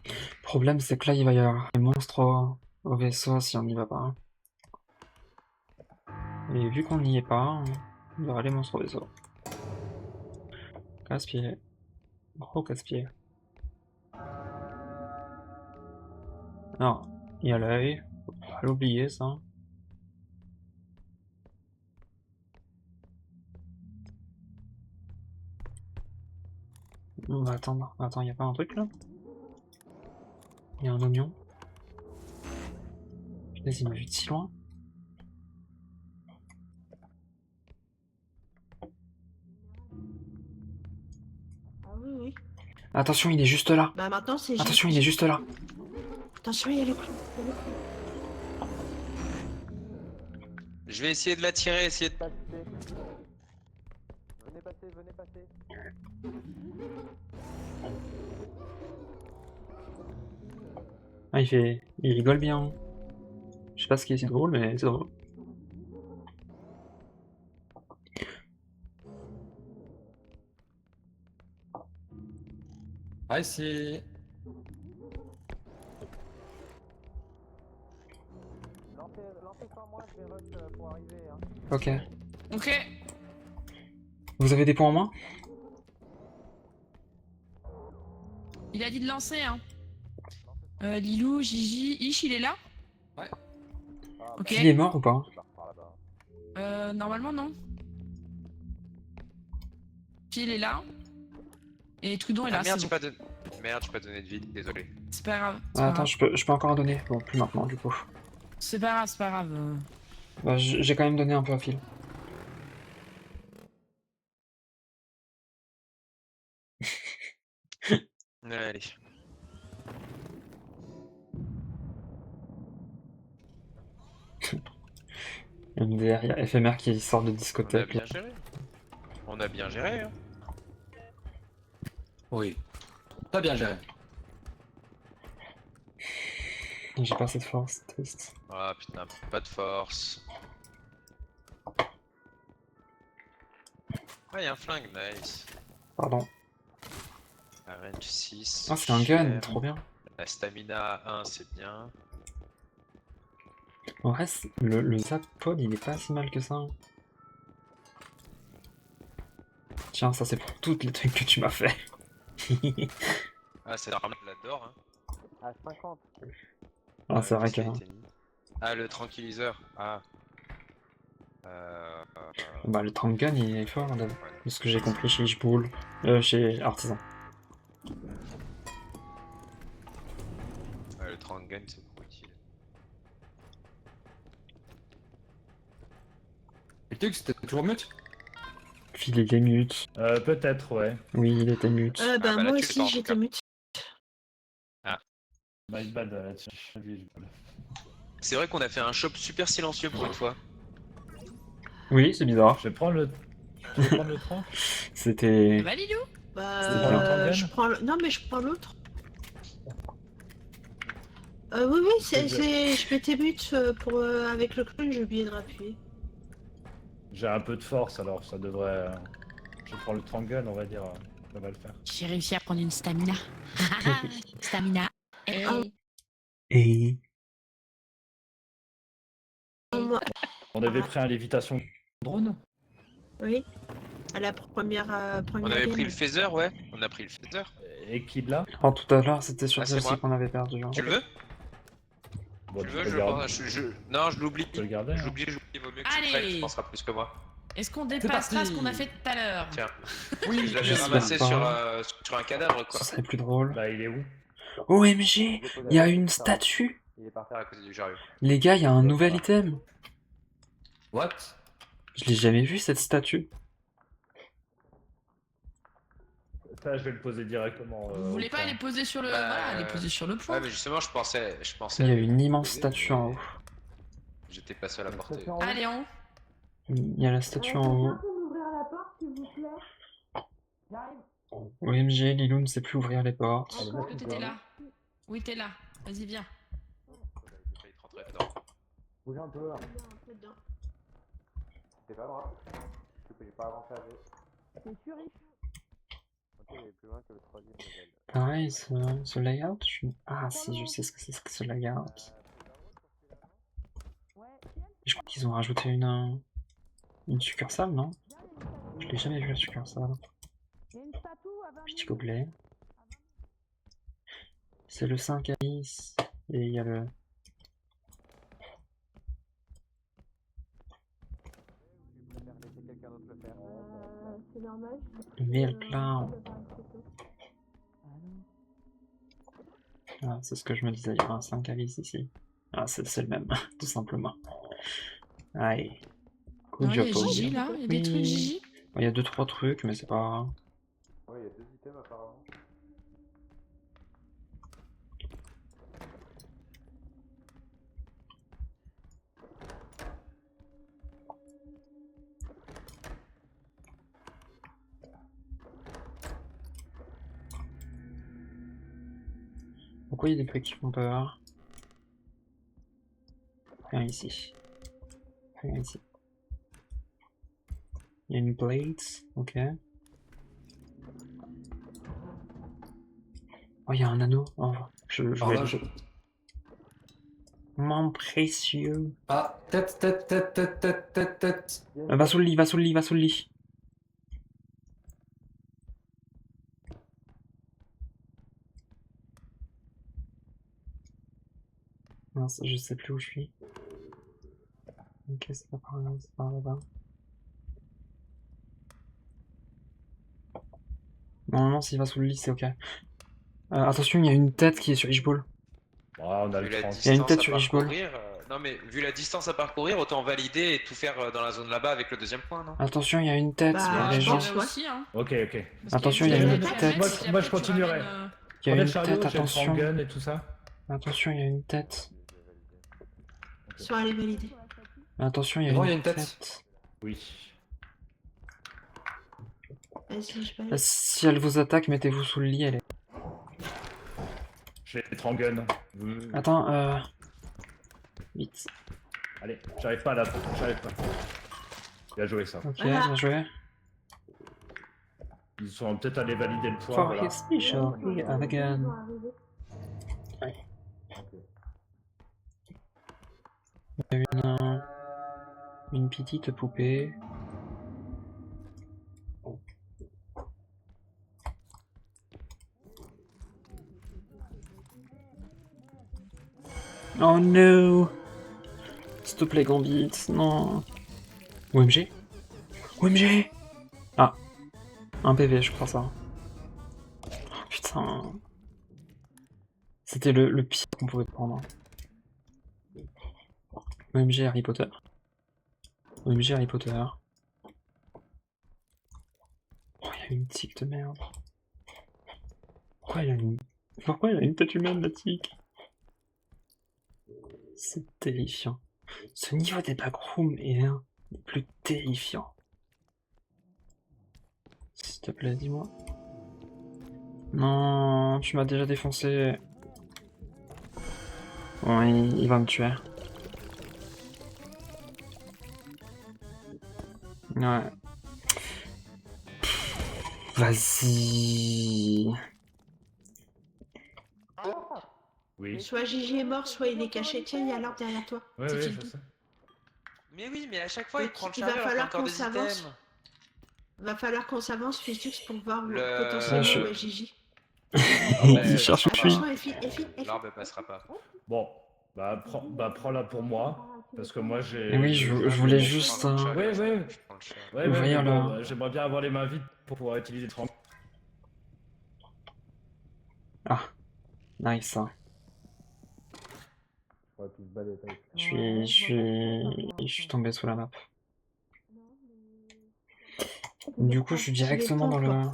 Le problème, c'est que là, il va y avoir des monstres au vaisseau si on n'y va pas. Et vu qu'on n'y est pas, il y aura les monstres au vaisseau. Casse-pied. Gros casse-pied. Alors, il y a l'œil. Faut pas l'oublier, ça. On va attendre. Attends, il y a pas un truc là? Il y a un oignon. Putain, il m'a vu de si loin. Ah oui, oui. Attention, il est juste là. Bah maintenant, c'est... Attention, il est juste là. Attention, il y a le clou. Je vais essayer de la tirer, essayer de... Passer. Venez passer, venez passer. Ah, il rigole bien. Je sais pas ce qui est si drôle, mais c'est drôle. Ah, ici. Lancez sans moi, je vais rush pour arriver. Hein. Ok. Ok. Vous avez des points en moins? Il a dit de lancer, hein. Lilou, Gigi, Ish, il est là? Ouais. Ok. Il est mort ou pas? Je pars par là-bas. Normalement, non. Phil est là. Et Trudon est là, Ah merde, c'est j'ai bon. pas donné... Merde, j'ai pas donné de vie, désolé. C'est pas grave. C'est Ah, pas attends, grave. je peux encore en donner. Bon, plus maintenant, du coup. C'est pas grave, c'est pas grave. Bah, j'ai quand même donné un peu à Phil. Allez. MDR, il y a éphémère qui sort de On a discothèque. bien géré. On a bien géré, hein. Oui. Pas bien géré. J'ai pas assez de force, c'est triste. Ah putain, pas de force. Ah, y'a un flingue, nice. Pardon. La range 6. Ah, c'est un gun, trop bien. La stamina 1, c'est bien. En vrai, le zap pod, il est pas si mal que ça. Hein. Tiens, ça c'est pour toutes les trucs que tu m'as fait. Ah, c'est l'arme de la d'or, hein. À 50. Ah, c'est vrai qu'est-ce que... qui a été mis Ah, le tranquilliseur. Ah. Bah, le tank gun, il est fort, de ce que j'ai compris chez Ishbull. Chez Artisan. Le trank gun, c'est beaucoup utile. Et tu c'était toujours mute? Phil, il est mute. Peut-être, ouais. Oui, il était mute. Bah, bah là, moi tu le fais, en aussi, tout j'étais cas. mute. My bad là-dessus. C'est vrai qu'on a fait un shop super silencieux pour une fois. Oui, c'est bizarre. Je vais prendre le... Tu veux prendre le train? C'était... Ça va, Lilou? Bah, C'est bien. je prends non, mais je prends l'autre. Oui, oui, je m'étais mute pour, avec le clown, j'ai oublié de rappuyer. J'ai un peu de force alors ça devrait... Je prends le Trangun, on va dire. Ça va le faire. J'ai réussi à prendre une stamina. Stamina. Hey. Et... Moi, On avait pris un lévitation drone? oui, à la première, On première avait game. pris le phaser, ouais. On a pris le phaser. Et qui là? Oh, tout à l'heure, c'était sur Ah, c'est celle-ci moi. qu'on avait perdu. Hein. Tu le veux Bon, Tu le veux peux je, garder. pense- non, je l'oublie. Tu peux le garder, hein. J'oublie, vaut mieux que tu Allez. prennes, tu penseras plus que moi. Est-ce qu'on C'est dépassera parti. ce qu'on a fait tout à l'heure? Tiens. Oui, Je l'avais j'espère ramassé pas. sur un cadavre, quoi. Ce serait plus drôle. Bah il est où? OMG, il y a une statue. Il est par Faire à côté du chariot. Les gars, il y a un nouvel item. What? Je l'ai jamais vu, cette statue. Ça je vais le poser directement. Vous voulez pas les poser sur le... Bah, Voilà, les poser sur le point. Ouais, mais justement, je pensais. Il y a à une les immense poser, statue en mais haut. J'étais pas seul à porter. Allez, en haut. Il y a la statue en haut. Quelqu'un peut m'ouvrir la porte, s'il vous plaît? J'arrive. OMG, Lilou ne sait plus ouvrir les portes. Allez, Est-ce que t'étais là? Oui, t'es là. Vas-y, viens. J'ai failli te rentrer dedans. Bouge un peu. Il y a un peu dedans. C'était pas moi. Parce que j'ai pas avancé avec. C'est sûr, Ok, il est plus loin que le troisième level. Pareil, ce layout, Ah si, je sais ce que c'est que ce layout. Je crois qu'ils ont rajouté une succursale, non? Je l'ai jamais vu la succursale. il y a une statue à 20 Petit gobelet. C'est le 5 Alice. Et il y a le... Je préfère laisser quelqu'un d'autre le faire. C'est normal. Mais le plein. Ah, c'est ce que je me disais, il y aura un 5 Alice ici. Ah, c'est le même, tout simplement. Allez. Good Non, il y a job, Gigi, Paul. là. Il y a des trucs, Gigi. Il y a 2-3 trucs, mais c'est pas... Ouais, il y a 2 items apparemment. Pourquoi il y a des trucs qui font peur? Rien ici. Rien ici. Il y a une plate, ok. Oh, il y a un anneau. Oh, je vais... Pardon, Mon précieux. Ah, tête. Va sous le lit, va sous le lit, va sous le lit. Mince, je sais plus où je suis. Ok, c'est pas par là, c'est par là-bas. Normalement, s'il va sous le lit, c'est ok. Attention, il y a une tête qui est sur Ishball. Ah, on a Vu le la 30. Il y a une distance tête à sur Ishball. parcourir, non mais vu la distance à parcourir, autant valider et tout faire dans la zone là-bas avec le deuxième point, non? Attention, il y a une tête, Bah, les je gens. pense, ouais. aussi, hein. Ok, ok. Parce Attention, qu'il il y a des une kilomètres, tête. kilomètres, si Moi, après je tu continuerai. ramènes, Il y a Prenez le une chariot, tête, j'ai le attention. gun et tout ça. Attention, il y a une tête. Ils sont allés valider. Attention, il y a Devant, une il y a une tête. tête. Oui. Vas-y, je balade. Si elle vous attaque, mettez-vous sous le lit, elle est... J'ai le 30 gun. Attends, vite. Allez, j'arrive pas à la... J'arrive pas. Bien joué ça. Ok, Voilà. bien joué. Ils sont peut-être allés valider le point, For voilà. his special, he again. Il y a une petite poupée. Oh no! S'il te plaît, Gambit, non. OMG? OMG! Ah. Un PV, je crois ça. Oh, putain. C'était le pire qu'on pouvait prendre. OMG Harry Potter. OMG Harry Potter. Oh, il y a une tique de merde. Pourquoi il a une tête humaine, la tique? C'est terrifiant. Ce niveau des backrooms est l'un des plus terrifiants. S'il te plaît, dis-moi. Non, tu m'as déjà défoncé. Bon, il va me tuer. Ouais. Vas-y. Oui. Soit Gigi est mort, soit il est caché. Tiens, il y a l'arbre derrière toi. Ouais, C'est ouais, qui je sais. Mais oui, mais à chaque fois il Donc, prend le il va chariot alors qu'il y a falloir encore qu'on des s'avance. items. Va falloir qu'on s'avance, Fistux, pour voir Le- potentiellement où est Gigi. Il cherche où je suis. Attention, Effie. L'arbre elle passera pas. Bon, prends-la pour moi. Parce que moi j'ai... Et oui, je voulais juste... Ouais. Je prends le chariot. Ouais, Ouvrir mais bon, le- j'aimerais bien avoir les mains vides pour pouvoir utiliser le 30. Ah, nice. Hein. Je suis tombé sous la map. Du coup, je suis directement dans le...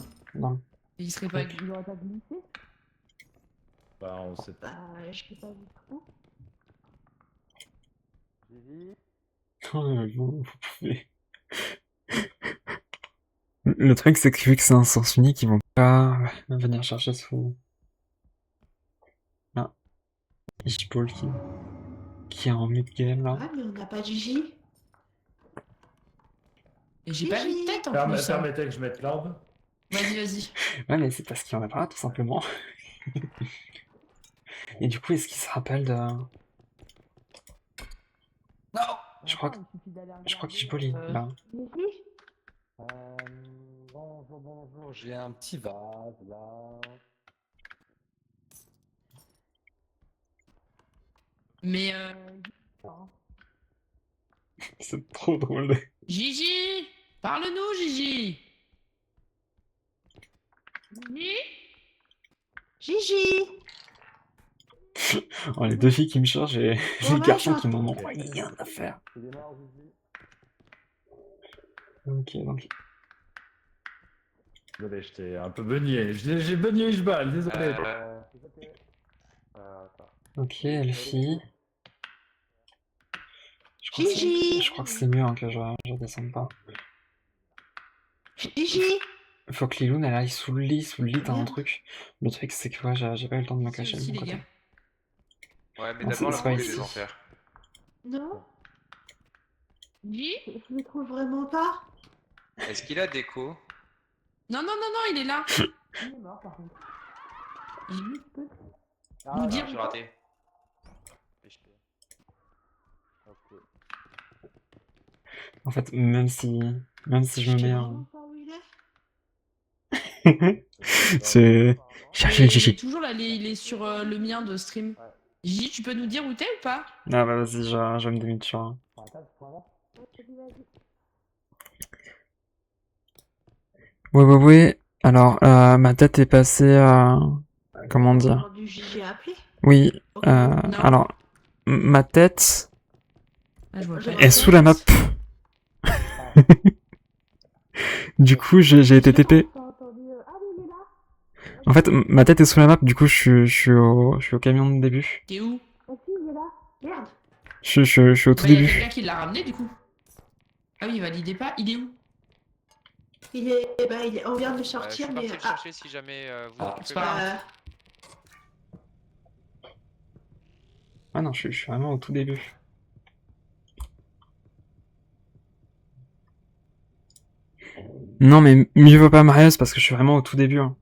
Il serait pas glissé. Bah, on sait pas. Bah, je sais pas du tout. Vous pouvez... Le truc, c'est que vu que c'est un sens unique, ils vont pas venir chercher sous... Ah. Ishball qui est en mid-game, là. Ouais, mais on n'a pas Gigi. Et j'ai pas mis de tête en plus. Permettez que je mette l'orbe. Vas-y. Ouais, mais c'est parce qu'il y en a pas, tout simplement. Et du coup, est-ce qu'il se rappelle de... Non. Je crois qu'Ishball, il... là. Gigi Bonjour, j'ai un petit vase là. Mais C'est trop drôle. Gigi, parle-nous, Gigi. Gigi Oh, les deux filles qui me chargent et Bon, les garçons bah, qui n'en ont rien à faire. Ok, donc... Désolé, j'étais un peu beugné. J'ai beugné Ishbal, désolé. Ok, Elfie. Gigi Je crois que c'est mieux hein, que je descende pas. Gigi faut que Liloun elle aille sous le lit t'as un Merde. truc. Le truc c'est que ouais, j'ai pas eu le temps de me C'est cacher de aussi, mon les côté. gars. Ouais, mais Non, d'abord c'est la pas montée ici. des enfers. Non, Guy? je le trouve vraiment pas. Est-ce qu'il a déco? Non, non, non, non, il est là. Il est mort par contre. Guy, tu peux Ah, nous là, dire J'ai ou pas? raté. ok. En fait, même si je me Je sais mets vraiment pas où il est. c'est... Cherchez le Il est chichi. toujours là, il est sur le mien de stream. Ouais. Gigi, tu peux nous dire où t'es ou pas? Ah bah vas-y, je vais me démute sur... Sur la table, point là. Ouais. Alors, ma tête est passée à... Comment dire? Du Gigi a appelé. Oui, Ok. Non. alors... Ma tête Ah, je vois Je pas. vois est sous la map. Du coup, j'ai été TP. En fait, ma tête est sous la map, du coup, je suis au camion de début. T'es où? Merde. Je suis au tout Bah, y a début. quelqu'un qui l'a ramené du coup. Ah oui, il validait pas. Il est où? On vient de Je sortir, suis mais parti le chercher si jamais vous c'est occupez pas pas. grave. Ah non, je suis vraiment au tout début. Non, mais mieux vaut pas Marius parce que je suis vraiment au tout début. Hein.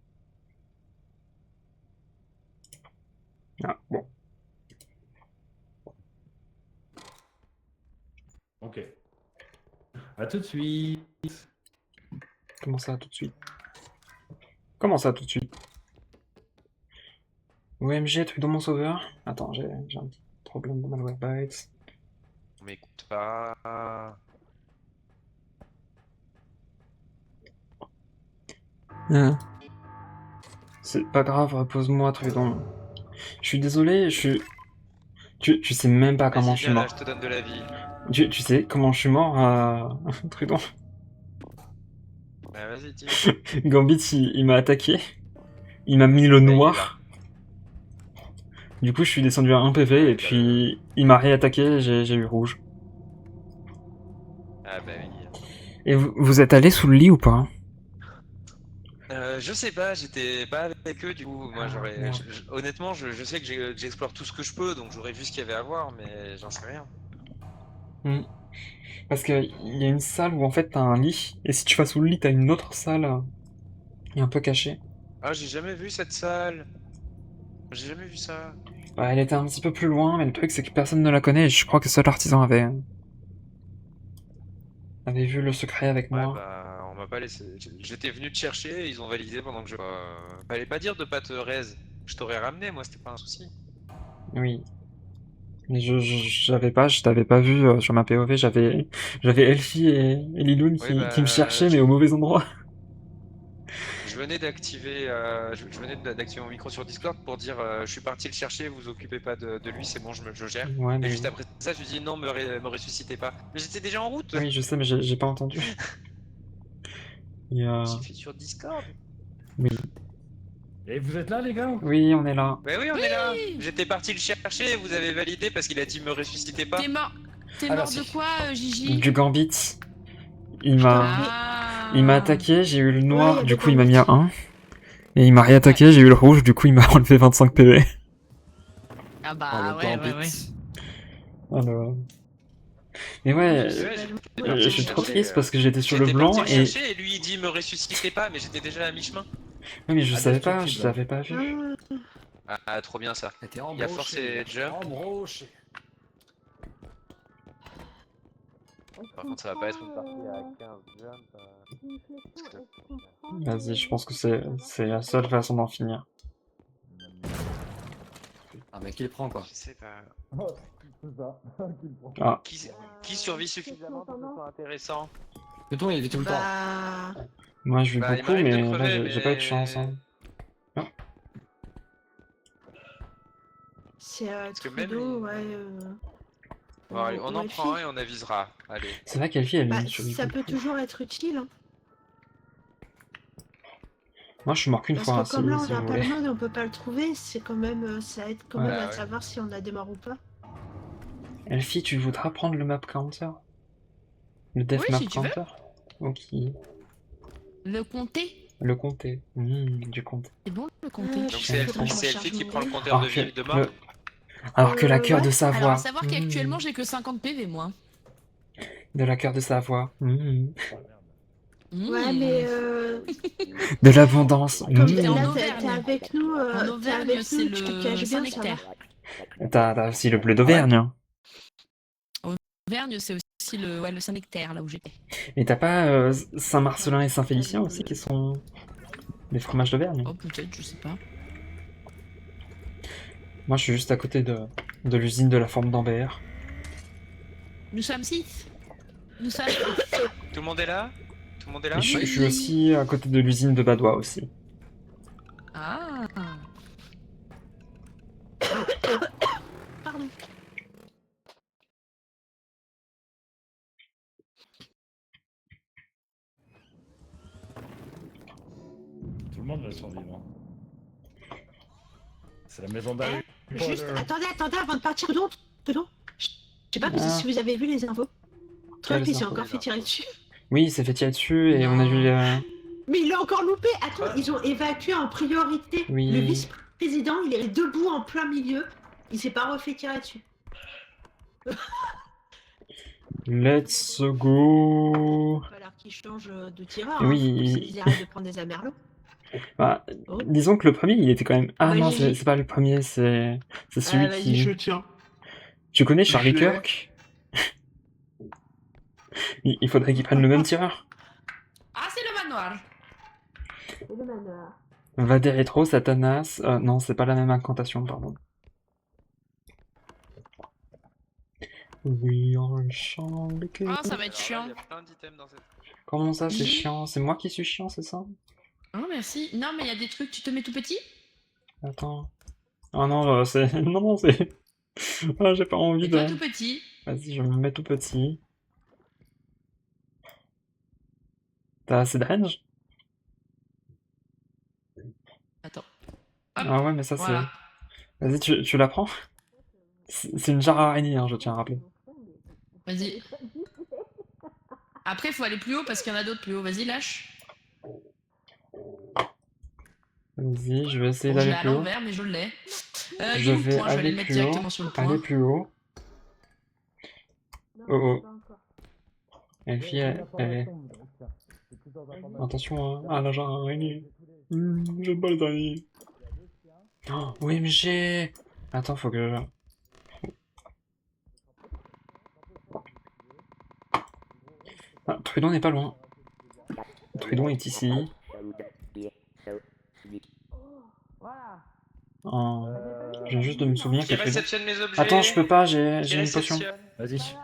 Ah, bon. Ok. À tout de suite. Comment ça, tout de suite? Comment ça, tout de suite? OMG, truc dans mon sauveur? Attends, j'ai un petit problème de Malwarebytes. On m'écoute pas. Ah. C'est pas grave, repose-moi, Trudon. Je suis désolé, Tu sais même pas comment Vas-y, je suis viens là, mort. je te donne de la vie. Tu sais comment je suis mort, Trudon? Bah vas-y, dis. Gambit, il m'a attaqué. Il m'a mis le Bah, il est noir. Du coup, je suis descendu à 1 PV et puis il m'a réattaqué, j'ai eu rouge. Ah bah oui. Et vous êtes allé sous le lit ou pas? Je sais pas, j'étais pas avec eux du coup. Moi, j'aurais. merde. Honnêtement, je sais que j'explore tout ce que je peux, donc j'aurais vu ce qu'il y avait à voir, mais j'en sais rien. Parce qu'il y a une salle où en fait t'as un lit, et si tu vas sous le lit, t'as une autre salle un peu cachée. Ah, j'ai jamais vu cette salle. J'ai jamais vu ça. Ouais, elle était un petit peu plus loin, mais le truc c'est que personne ne la connaît, et je crois que seul l'artisan avait vu le secret avec Ouais, moi. bah, on m'a pas laissé. J'étais venu te chercher, ils ont validé pendant que je. Fallait pas dire de pas te raise. Je t'aurais ramené, moi, c'était pas un souci. Oui. Mais je t'avais pas vu sur ma POV, j'avais Elfie et Liloun Oui, bah, qui me cherchaient, mais au mauvais endroit. je venais d'activer mon micro sur Discord pour dire je suis parti le chercher, vous occupez pas de lui, c'est bon, je gère. Ouais, Et mais... juste après ça, je lui dis non, me ressuscitez pas. Mais j'étais déjà en route. Oui, je sais, mais j'ai pas entendu. Et, J'ai fait sur Discord. oui. Et vous êtes là, les gars? Oui, on est là. Bah oui, on est là. J'étais parti le chercher, vous avez validé parce qu'il a dit me ressuscitez pas. T'es mort. T'es Alors, mort de si. quoi, Gigi? Du Gambit. Il Ah. m'a attaqué, j'ai eu le noir, Ouais, y a du des coup il m'a mis à Gambits. 1. Et il m'a réattaqué, j'ai eu le rouge, du coup il m'a enlevé 25 PV. Ah Oh, bah le ouais, Gambit. ouais. Alors... Mais ouais, je suis trop triste parce que j'étais sur le blanc parti et... le chercher et lui il dit me ressuscitez pas, mais j'étais déjà à mi-chemin. Oui, mais je savais pas, je Indestructible. l'avais pas vu. Ah, trop bien ça. T'es Il y a force et jump. embroché. Par contre, ça va pas être une Parti à 15 jump. Vas-y, je pense que c'est la seule façon d'en finir. Ah, mais qui le prend quoi? Je sais pas. C'est ça. Ah, Qui survit suffisamment pour que ce soit intéressant? Le ton il est tout le temps. Bah. moi je vis Bah, il beaucoup, m'arrive de mais là crever, j'ai pas eu de mais- chance. Hein. C'est que même Trudeau, les- ouais. Bon, allez, on ou en Elfie. prend un et on avisera. Allez. C'est vrai qu'Elfie, elle Bah, est sur ça peut toujours être utile. Hein. Moi je suis mort qu'une Parce fois, que comme là, si on a vous pas voulez. le mode, on peut pas le trouver. C'est quand même, ça aide quand Ouais. même Bah à ouais. savoir si on a des morts ou pas. Elfie, tu voudras prendre le map counter? Le def Oui, map si tu veux. counter? Ok. Le comté? Le comté. Du comté. C'est bon le comté. Donc c'est faudrait que je Elfie recharge qui mon prend le mail. compteur de Alors que, vie de mort. alors que la cœur ouais. de Alors Savoie. à savoir qu'actuellement j'ai que 50 PV moi. De la cœur de Savoie. Ouais, mais De l'abondance. comme T'es en là, Auvergne. t'es avec nous, En t'es Auvergne, avec c'est nous, tu te le caches bien, ça va. Saint-Nectaire. T'as aussi le bleu d'Auvergne. Hein. Auvergne, c'est aussi le Saint-Nectaire, là où j'étais. Et t'as pas Saint-Marcelin et Saint-Félicien aussi qui sont des fromages d'Auvergne. Oh, peut-être, je sais pas. Moi, je suis juste à côté de l'usine de la forme d'Ambert. Nous sommes 6. Nous sommes. Tout le monde est là? Tout le monde est là? Et je suis aussi à côté de l'usine de Badois aussi. Ah. Pardon. Tout le monde va survivre. C'est la maison d'Harry Juste, Potter. attendez, avant de partir, Pedon. Je sais pas Ah. si vous avez vu les infos. Trump, Quelles il s'est infos? encore fait tirer dessus. Oui, il s'est fait tirer dessus et on a vu... Mais il l'a encore loupé. Attends, ils ont évacué en priorité Oui. le vice-président. Il est debout en plein milieu. Il s'est pas refait tirer dessus. Let's go. Il va falloir qu'il change de tireur. Oui. Ils arrêtent de prendre des amerlots. Bah, Oh. disons que le premier, il était quand même... Ah Vas-y, non, Gigi. c'est pas le premier, c'est celui Vas-y, qui... je tiens. Tu connais Charlie Je- Kirk? Il faudrait qu'il prenne le même tireur. Ah, c'est le manoir. C'est le manoir. Vader Retro, Satanas... non, c'est pas la même incantation, pardon. Oui, on chante. Ah, ça va être chiant. Il y a plein d'items dans cette. Comment ça, c'est Oui. chiant? C'est moi qui suis chiant, c'est ça? Oh, merci. Non, mais il y a des trucs, tu te mets tout petit? Attends. Ah non, c'est... Non, c'est... Ah, j'ai pas envie Et de... toi tout petit? Vas-y, je me mets tout petit. T'as assez de range? Attends. Ah ouais, mais ça, Voilà. c'est... Vas-y, tu la prends? C'est une jarre araignée, hein, je tiens à rappeler. Vas-y. Après, faut aller plus haut parce qu'il y en a d'autres plus haut. Vas-y, lâche. Vas-y, je vais essayer Bon, je l'ai d'aller à plus haut. l'envers, mais je l'ai. Je Dis-nous le vais point, je vais aller aller le mettre plus haut. directement sur le point. Aller plus haut. Non, Oh, oh. pas encore. Elfie, elle... Attention hein, à la jarre araignée. J'aime pas les araignées. Oh, OMG! Attends, faut que... Ah, Trudon n'est pas loin. Trudon est ici. Voilà. Oh. Je viens juste de me souvenir Qui qu'il y a Trudon. réceptionne mes objets? Attends, je peux pas, j'ai Qui une potion. réceptionne? Vas-y.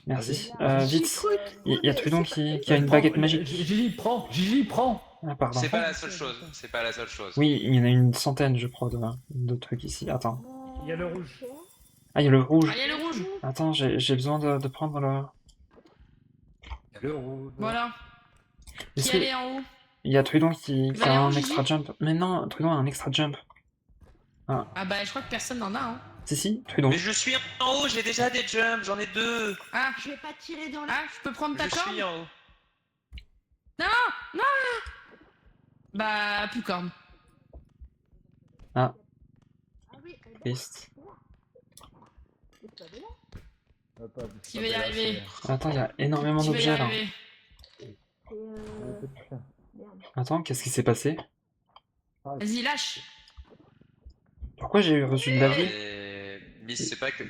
Merci. Vas-y. Vite, il y a Trudon qui a une baguette magique. Gigi, prends. Gigi, prends. Ah, pardon. C'est pas la seule chose. C'est pas la seule chose. Oui, il y en a une centaine, je crois, de trucs ici. Attends. Il y a le rouge. Ah, il y a le rouge. Ah, il y a le rouge. Attends, j'ai besoin de prendre le... Il y a le rouge. Voilà. Est-ce Qui que... allait en haut? Il y a Trudon qui vas a aller en un Gigi extra jump. Mais non, Trudon a un extra jump. Ah bah, je crois que personne n'en a, hein. Si, Trudon. Mais je suis en haut, j'ai déjà des jumps, j'en ai 2. Ah, Je vais pas tirer dans la... ah, je peux prendre ta Je corde? suis en haut. Bah, plus corne. Ah, Ah oui, triste. Qui va y arriver? Attends, il y a énormément Qui va y d'objets là. arriver? C'est merde. Attends, qu'est-ce qui s'est passé? Vas-y, lâche. Pourquoi j'ai reçu de la vie? Miss, c'est pas que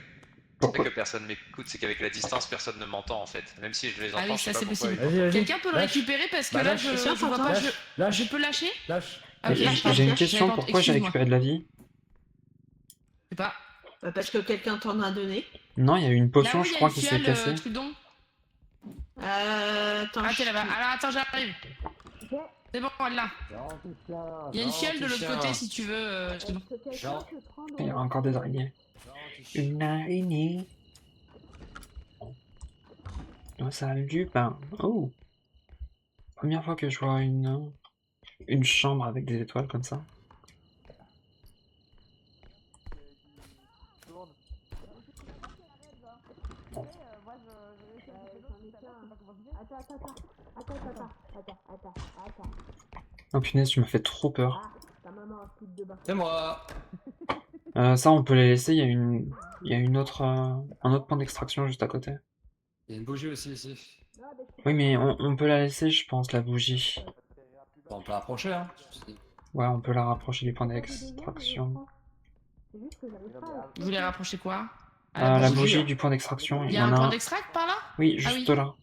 Pourquoi? personne m'écoute, c'est qu'avec la distance, personne ne m'entend en fait. Même si je les entends, Ah oui, je sais ça, pas c'est pourquoi. possible. Vas-y, vas-y. Quelqu'un peut le Lâche. récupérer parce que Bah, là, lâche. je Sûr, vois pas. t'entends. Lâche. Je peux lâcher? Lâche. Ah, ok, lâche pas. J'ai une question, Attends, pourquoi j'ai excuse-moi. récupéré de la vie? Je sais pas. Bah, parce que quelqu'un t'en a donné. Non, il y a eu une Là potion, où je il y a crois, une qui s'est fiole, cassée. Trudon. Attends, Ah, t'es là-bas. Alors, attends, j'arrive. C'est bon, elle là. Il y a une fiole de l'autre côté si tu veux, Trudon. Quelqu'un peut prendre... Il y a encore des araignées. Une araignée. Oh, ça a du pain. Oh! Première fois que je vois une chambre avec des étoiles comme ça. Attends. Oh punaise, tu m'as fait trop peur. Ah, ta maman a slip de bain. C'est moi. Ça, on peut les laisser, il y a une autre, un autre point d'extraction juste à côté. Il y a une bougie aussi ici. Ah, ben, je Oui, mais on peut la laisser, je pense, la bougie. Bon, on peut l'approcher, hein. Ouais, on peut la rapprocher du point peux pas du deuxième, mais je d'extraction. prends. C'est juste que j'arrive pas à... Vous voulez rapprocher quoi? La bougie, bougie hein. du point d'extraction, Il il y y a en un a point un. d'extract par là? Oui, Ah juste oui. là.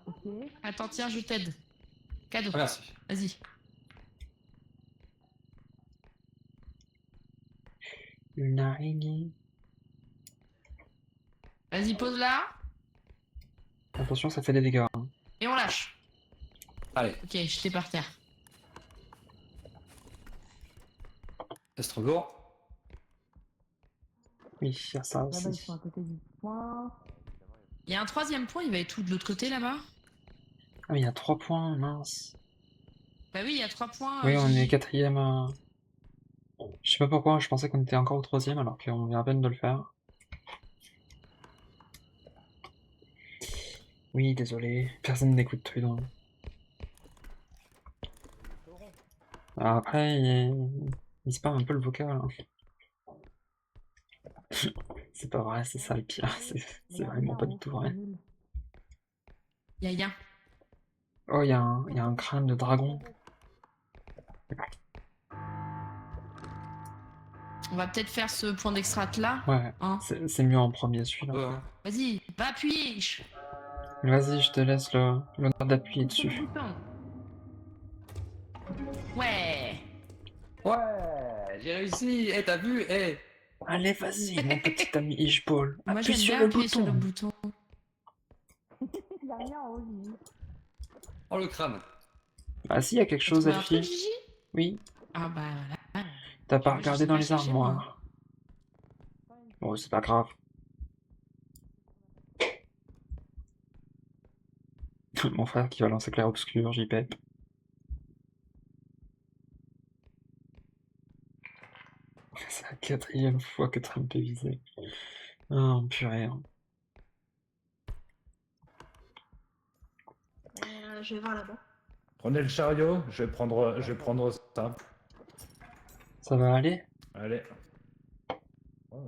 Ok. Attends, tiens, je t'aide. Cadeau. Ah, merci. Vas-y. Une araignée. Vas-y, pose là. Attention, ça fait des dégâts. Hein. Et on lâche. Allez, Ok, j'étais par terre. Estrogour. Oui, il y a ça Là-bas, ils aussi. sont à côté du point. Il y a un troisième point, il va être où de l'autre côté là-bas? Ah, mais il y a 3 points, mince. Bah oui, il y a 3 points. Oui, on Gigi. est 4ème. Je sais pas pourquoi, je pensais qu'on était encore au 3ème alors qu'on vient à peine de le faire. Oui, désolé, personne n'écoute Trudon. Alors après, il spam un peu le vocal. Hein. C'est pas vrai, c'est ça le pire, c'est vraiment pas du tout vrai. Y'a. Oh, il y a un crâne de dragon. On va peut-être faire ce point d'extract là. Ouais, Hein. c'est mieux en premier celui-là. Ouais. Vas-y, va appuyer. Vas-y, je te laisse l'honneur d'appuyer dessus. Ouais. Ouais, j'ai réussi. Eh, t'as vu? Eh. Allez, vas-y, mon petit ami Ishball. Moi Appuie j'aime sur bien le appuyer sur le bouton. bouton. Il a rien en haut, Gigi. Oh, le crâne. Ah si, il y a quelque T'as chose, trouvé un truc, Elfie. Gigi? Oui, Ah bah voilà. t'as pas Moi, je regardé sais dans pas les chercher, moi. armoires. Bon, c'est pas grave. Mon frère qui va lancer Clair Obscur, j'y pète. C'est la 4ème fois que Trump est visé. Ah, purée. Je vais voir là-bas. Prenez le chariot, je vais prendre ça. Ça va aller? Allez.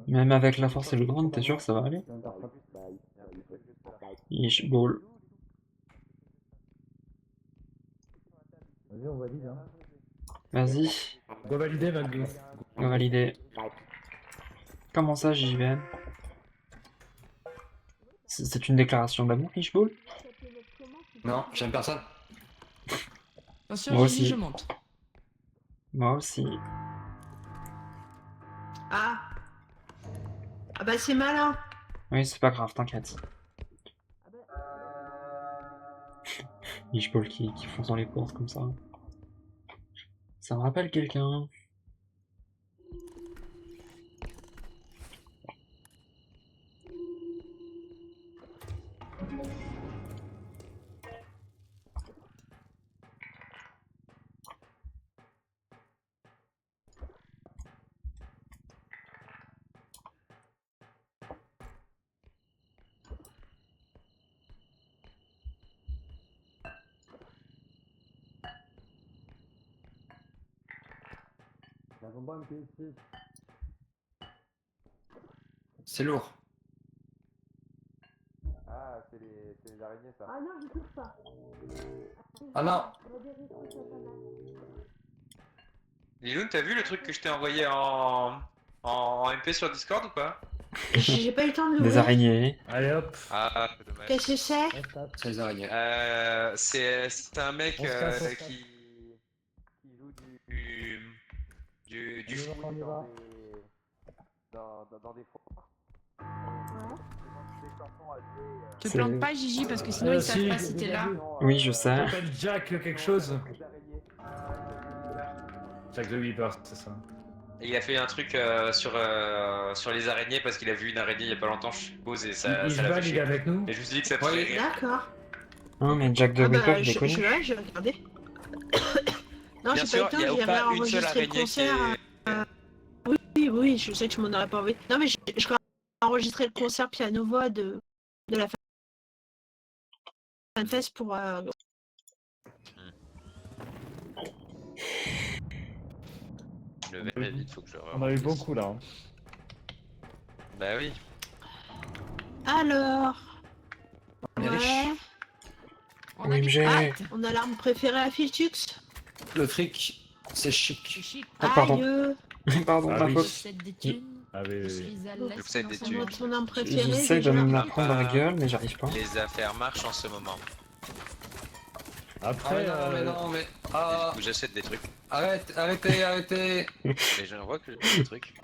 Même avec la force et le drone, t'es sûr que ça va aller? Ishball. Vas-y, on valide. Hein. Vas-y, Go valider, Magou. on va valider. Comment ça, j'y vais? C'est une déclaration d'amour, Ishball? Non, j'aime personne. Attention, Moi Gigi, aussi. je monte. Moi aussi. Ah. Ah bah c'est malin. Oui, c'est pas grave, t'inquiète. Ishball qui fonce dans les portes comme ça. Ça me rappelle quelqu'un. C'est lourd. Ah, c'est les araignées, ça. Ah non, je touche pas. Ah non. Liloun, t'as vu le truc que je t'ai envoyé en MP sur Discord ou pas? J'ai pas eu le temps de Des l'ouvrir. araignées. Allez hop. Ah, c'est dommage. Qu'est-ce que c'est? C'est les araignées. C'est un mec On se casse, on se casse. qui joue du On y va. Dans des foires. Te C'est- plante pas, Gigi, parce que sinon ils savent si. pas si t'es là. Oui, je sais. T'appelles Jack quelque chose. Jack the Weaver, c'est ça. Et il a fait un truc sur les araignées parce qu'il a vu une araignée il y a pas longtemps, je suppose, et ça l'a fait Ishbal, il est chier. avec nous. Et je me suis dit que ça te Ouais, ferait rire. D'accord. Hein, mais Jack the Ah Ripper, bah je l'ai connu. je vais regarder. Non, Bien j'ai pas eu sûr, le temps, il n'y a j'ai jamais pas une seule enregistré le araignée qui concert. est... Oui, je sais que je m'en aurais pas envie. Non, mais je crois enregistrer le concert piano-voix de la FanFest pour Le verre est vide, faut que je le On a eu remplisse. beaucoup là. Hein. Bah oui. Alors. On est riche. Ouais. On a OMG. des pâtes. On a l'arme préférée à Filtux. Le fric, c'est C'est chic. chic. Ah, pardon. Aïe. Pardon, Ah ma oui. faute. Possède des thunes. Ah oui, Je oui, oui. suis à Bon. l'aise Possède des dans thunes. ce Moi, ton arme monde. préférée, J'essaie de déjà. me la prendre dans la gueule, mais j'arrive pas. Les affaires marchent en ce moment. Après, mais non, mais. Et Ah, du coup, j'achète des trucs. arrêtez. Mais je vois que j'ai des trucs.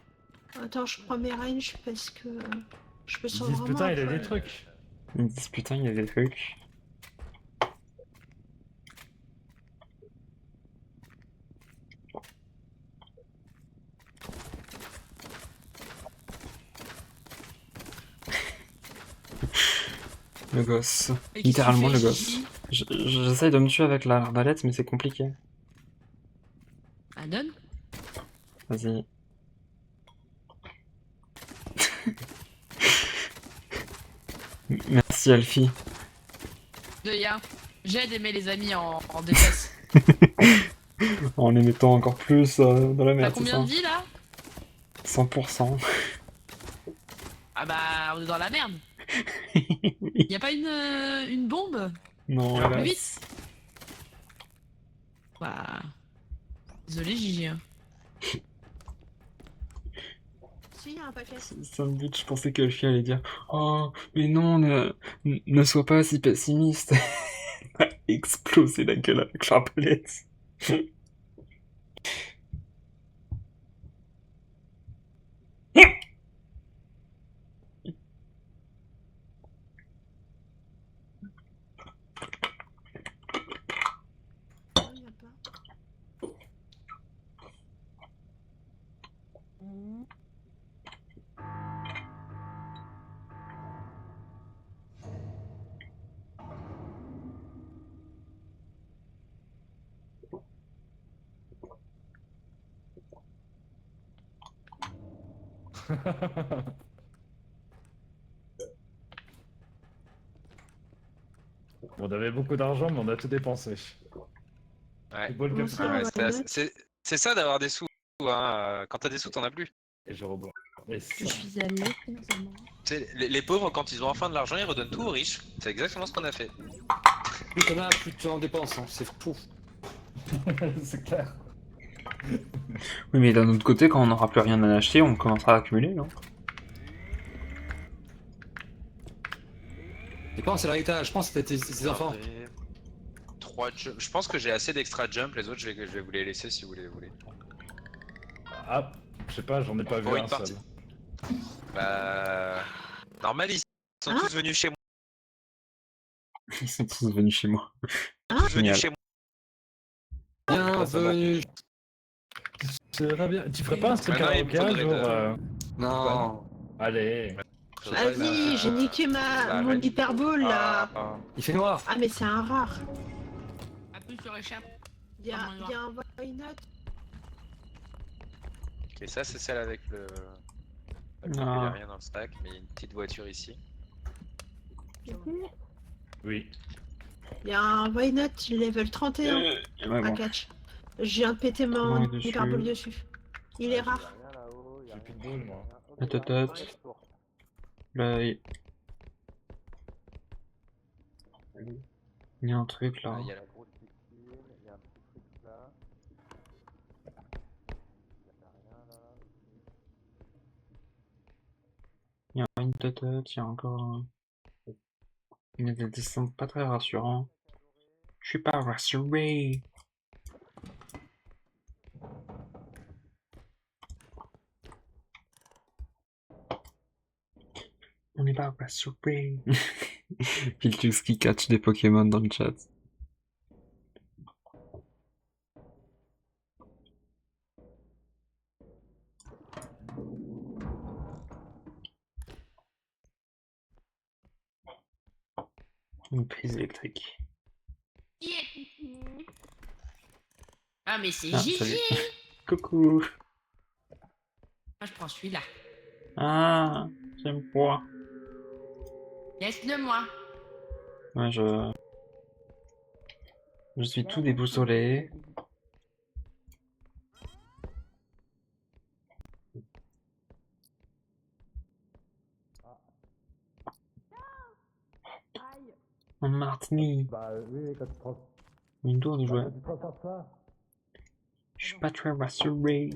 Attends, je prends mes ranges parce que je me ils sens disent vraiment. putain, il a après. des trucs. Ils me disent putain, il y a des trucs. Le gosse. Et qu'est-ce que tu Littéralement fais, le gosse. Gigi J'essaye de me tuer avec l'arbalète, mais c'est compliqué. Ah, donne. Vas-y. Merci Alfie. De rien. J'aide aimer les amis en détresse. En les mettant encore plus dans la T'as merde, c'est combien ça de vie là 100%. Ah bah, on est dans la merde. Y a pas une bombe Non, Alors, hélas. plus vite. Bah. Désolé, Gigi. Hein. Si, il y a un paquet. Sandwich, je pensais qu'Alfie allait dire oh, mais non, ne sois pas si pessimiste. Il a explosé la gueule avec l'arbalète. Non, il y a pas. On avait beaucoup d'argent, mais on a tout dépensé. Ouais. C'est beau le Comment cap. ça, Ouais. ouais. C'est ça d'avoir des sous. Hein. Quand t'as des sous, t'en as plus. Et je rebois. Et Je ça. suis à l'aise dans un moment. Tu sais, les pauvres, quand ils ont enfin de l'argent, ils redonnent tout aux riches. C'est exactement ce qu'on a fait. Plus t'en as, plus tu en dépenses, hein. C'est fou. C'est clair. Oui, mais d'un autre côté, quand on n'aura plus rien à acheter, on commencera à accumuler, non? Dépense, c'est l'héritage. Je pense que c'était tes enfants. Regardez. 3 jumps. Je pense que j'ai assez d'extra jump. Les autres, je vais vous les laisser si vous les voulez. Ah, je sais pas, j'en ai pas vu Pour un une partie. seul. Bah. Normal, ils sont tous venus chez moi. Ils sont tous venus chez moi. Tous venus Génial. chez moi. Bienvenue. Tu ferais pas un stream Maintenant, il me karaoké un faudrait jour de- Non. Allez. Vas-y, j'ai niqué mon reine. hyperbole là. Il fait noir. Ah, mais c'est un rare. À plus sur échappe. Il y a un why not. Et ça, c'est celle avec le. Il n'y Ah. a rien dans le stack, mais il y a une petite voiture ici. Oui. Il y a un why not level 31 Ouais, à bon. catch. Je viens de péter Comment mon est dessus hyperbole dessus. Il est rare. Rien là-haut, y a J'ai plus de rien. boules, moi. Ok, Tatatat. Là, il y a un truc là. Ah, il y a la Grosse piscine, il y a un petit truc là. Y a rien là. Il y a une tête, il y a encore un... Il y a des dessins pas très rassurants. Je suis pas rassuré. On n'est pas rassuré. Piltux qui catch des Pokémon dans le chat. Une prise électrique. Ah, mais c'est Ah, Gigi. salut. Coucou. Moi, je prends celui-là. Ah, j'aime quoi. Laisse-le moi. Ouais, je suis tout déboussolé. En Martinique. Bah oui, quand tu trans- Une tour de jouer. quand tu transfères ça. Je suis pas très rassuré.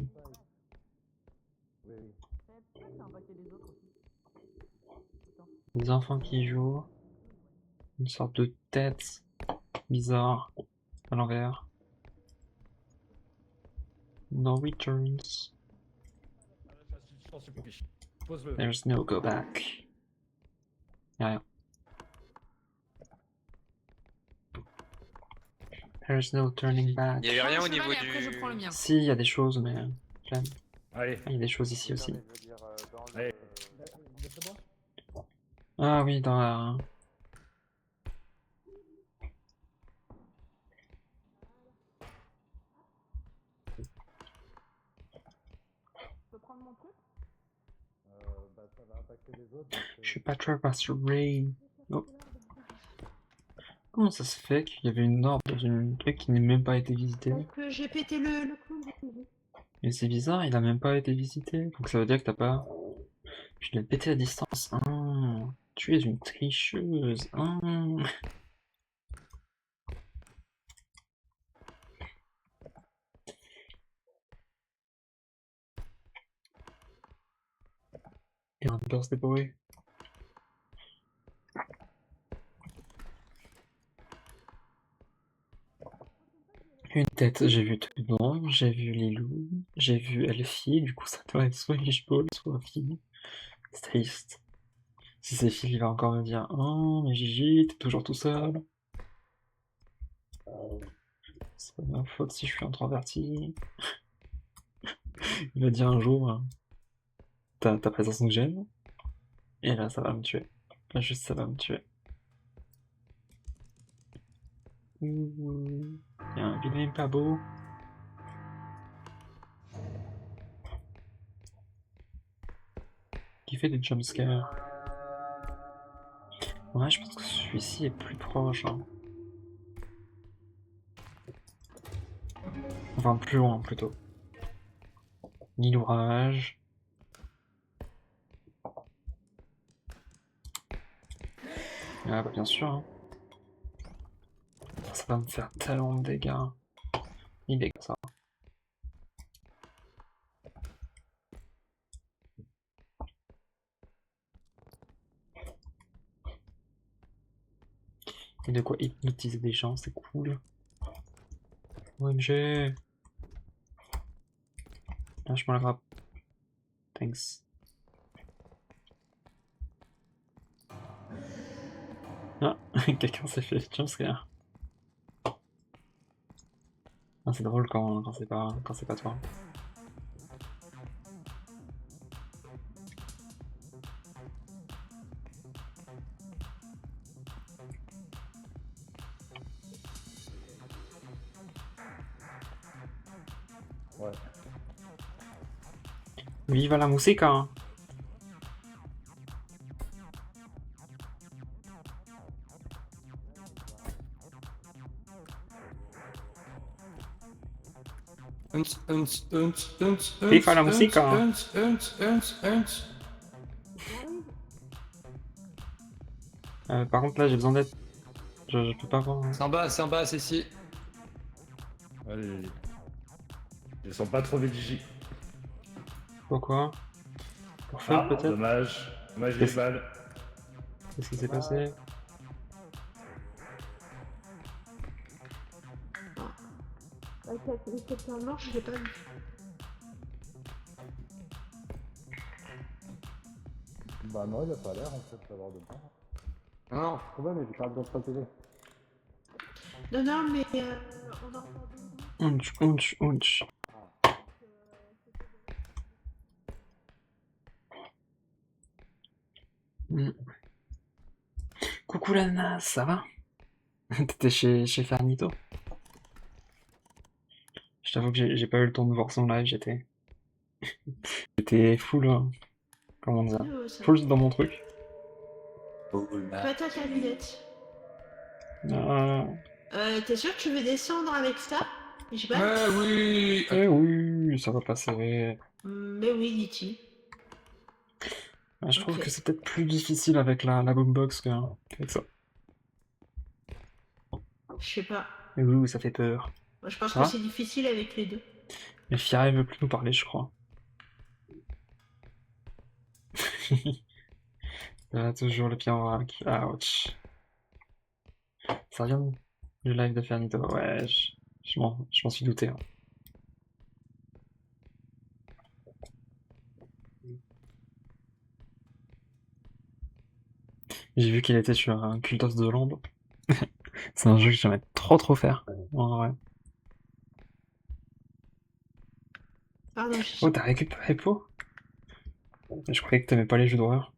Oui, oui. Des enfants qui jouent. Une sorte de tête bizarre à l'envers. No returns. Je t'en supplie. Pose-le. There's no go back. Y'a rien. There's no turning back. Il y avait rien Prends au le cheval niveau et après je du. prends le mien. Si, il y a des choses, mais flemme. Allez. Ah, il y a des choses ici aussi. Je veux dire, dans le... Allez. Ah oui, dans la... bah, ça va impacter les autres. Je suis pas très rassuré. Oh. Comment ça se fait qu'il y avait une ordre dans une truc qui n'a même pas été visité? Donc j'ai pété le clou. Mais c'est bizarre, il a même pas été visité. Donc ça veut dire que t'as pas... Je l'ai pété à distance. Ah, tu es une tricheuse. Ah. Et un burst boy. Une tête, j'ai vu Truban, j'ai vu Lilou, j'ai vu Elfie, du coup ça doit être soit Fishball, soit Fille. C'est triste. Si c'est Phil, il va encore me dire oh, mais Gigi, t'es toujours tout seul. C'est pas ma faute si je suis introverti. Il va dire un jour ta présence nous gêne. Et là, ça va me tuer. Là, juste, ça va me tuer. Il y a un vilain pas beau. Qui fait des jumpscares. Ouais, je pense que celui-ci est plus proche. Hein. Enfin, plus loin, plutôt. Ni l'ouvrage. Ah bah bien sûr. Hein. Ça va me faire tellement de dégâts. Ni dégâts, ça. Et de quoi hypnotiser des gens, c'est cool. OMG. Lâche-moi la grappe. Thanks. Ah, quelqu'un s'est fait jumpscare. Ah, c'est drôle quand c'est pas toi. Ouais. Viva la musica! Hein. Viva la musica! Par contre, là, j'ai besoin d'aide. Je peux pas voir. Hein. C'est en bas, c'est ici. Allez. Ils sont pas trop vite, Gigi. Pourquoi? Pour faire Ah, peut-être? dommage. Dommage les balles. Qu'est-ce qui s'est passé? Le quelqu'un mort, je l'ai pas vu. Bah non, il a pas l'air en fait d'avoir de temps. Non. Ouais, mais j'ai pas besoin de protéger. Non, mais on a entendu. Unch. Coucou Lana, ça va? T'étais chez Fernito? Je t'avoue que j'ai pas eu le temps de voir son live, j'étais full, comment dire, full dans mon truc. Patate à lunettes. Ah. T'es sûr que tu veux descendre avec ça? J'ai pas. Oui. Eh oui, ça va passer. Mais oui, Litchi. Je trouve que c'est peut-être plus difficile avec la boombox qu'avec ça. Je sais pas. Ouh, ça fait peur. Moi, je pense Ça que va c'est difficile avec les deux. Mais Fiara veut plus nous parler, je crois. Toujours le pire vrac. Ouch. Ça vient du live de Fernito. Ouais, je m'en suis douté. Hein. J'ai vu qu'il était sur un Cultos de Lambe. C'est un jeu que j'aimerais trop faire. En vrai. Pardon, Oh, t'as récupéré Po? Je croyais que t'aimais pas les jeux d'horreur.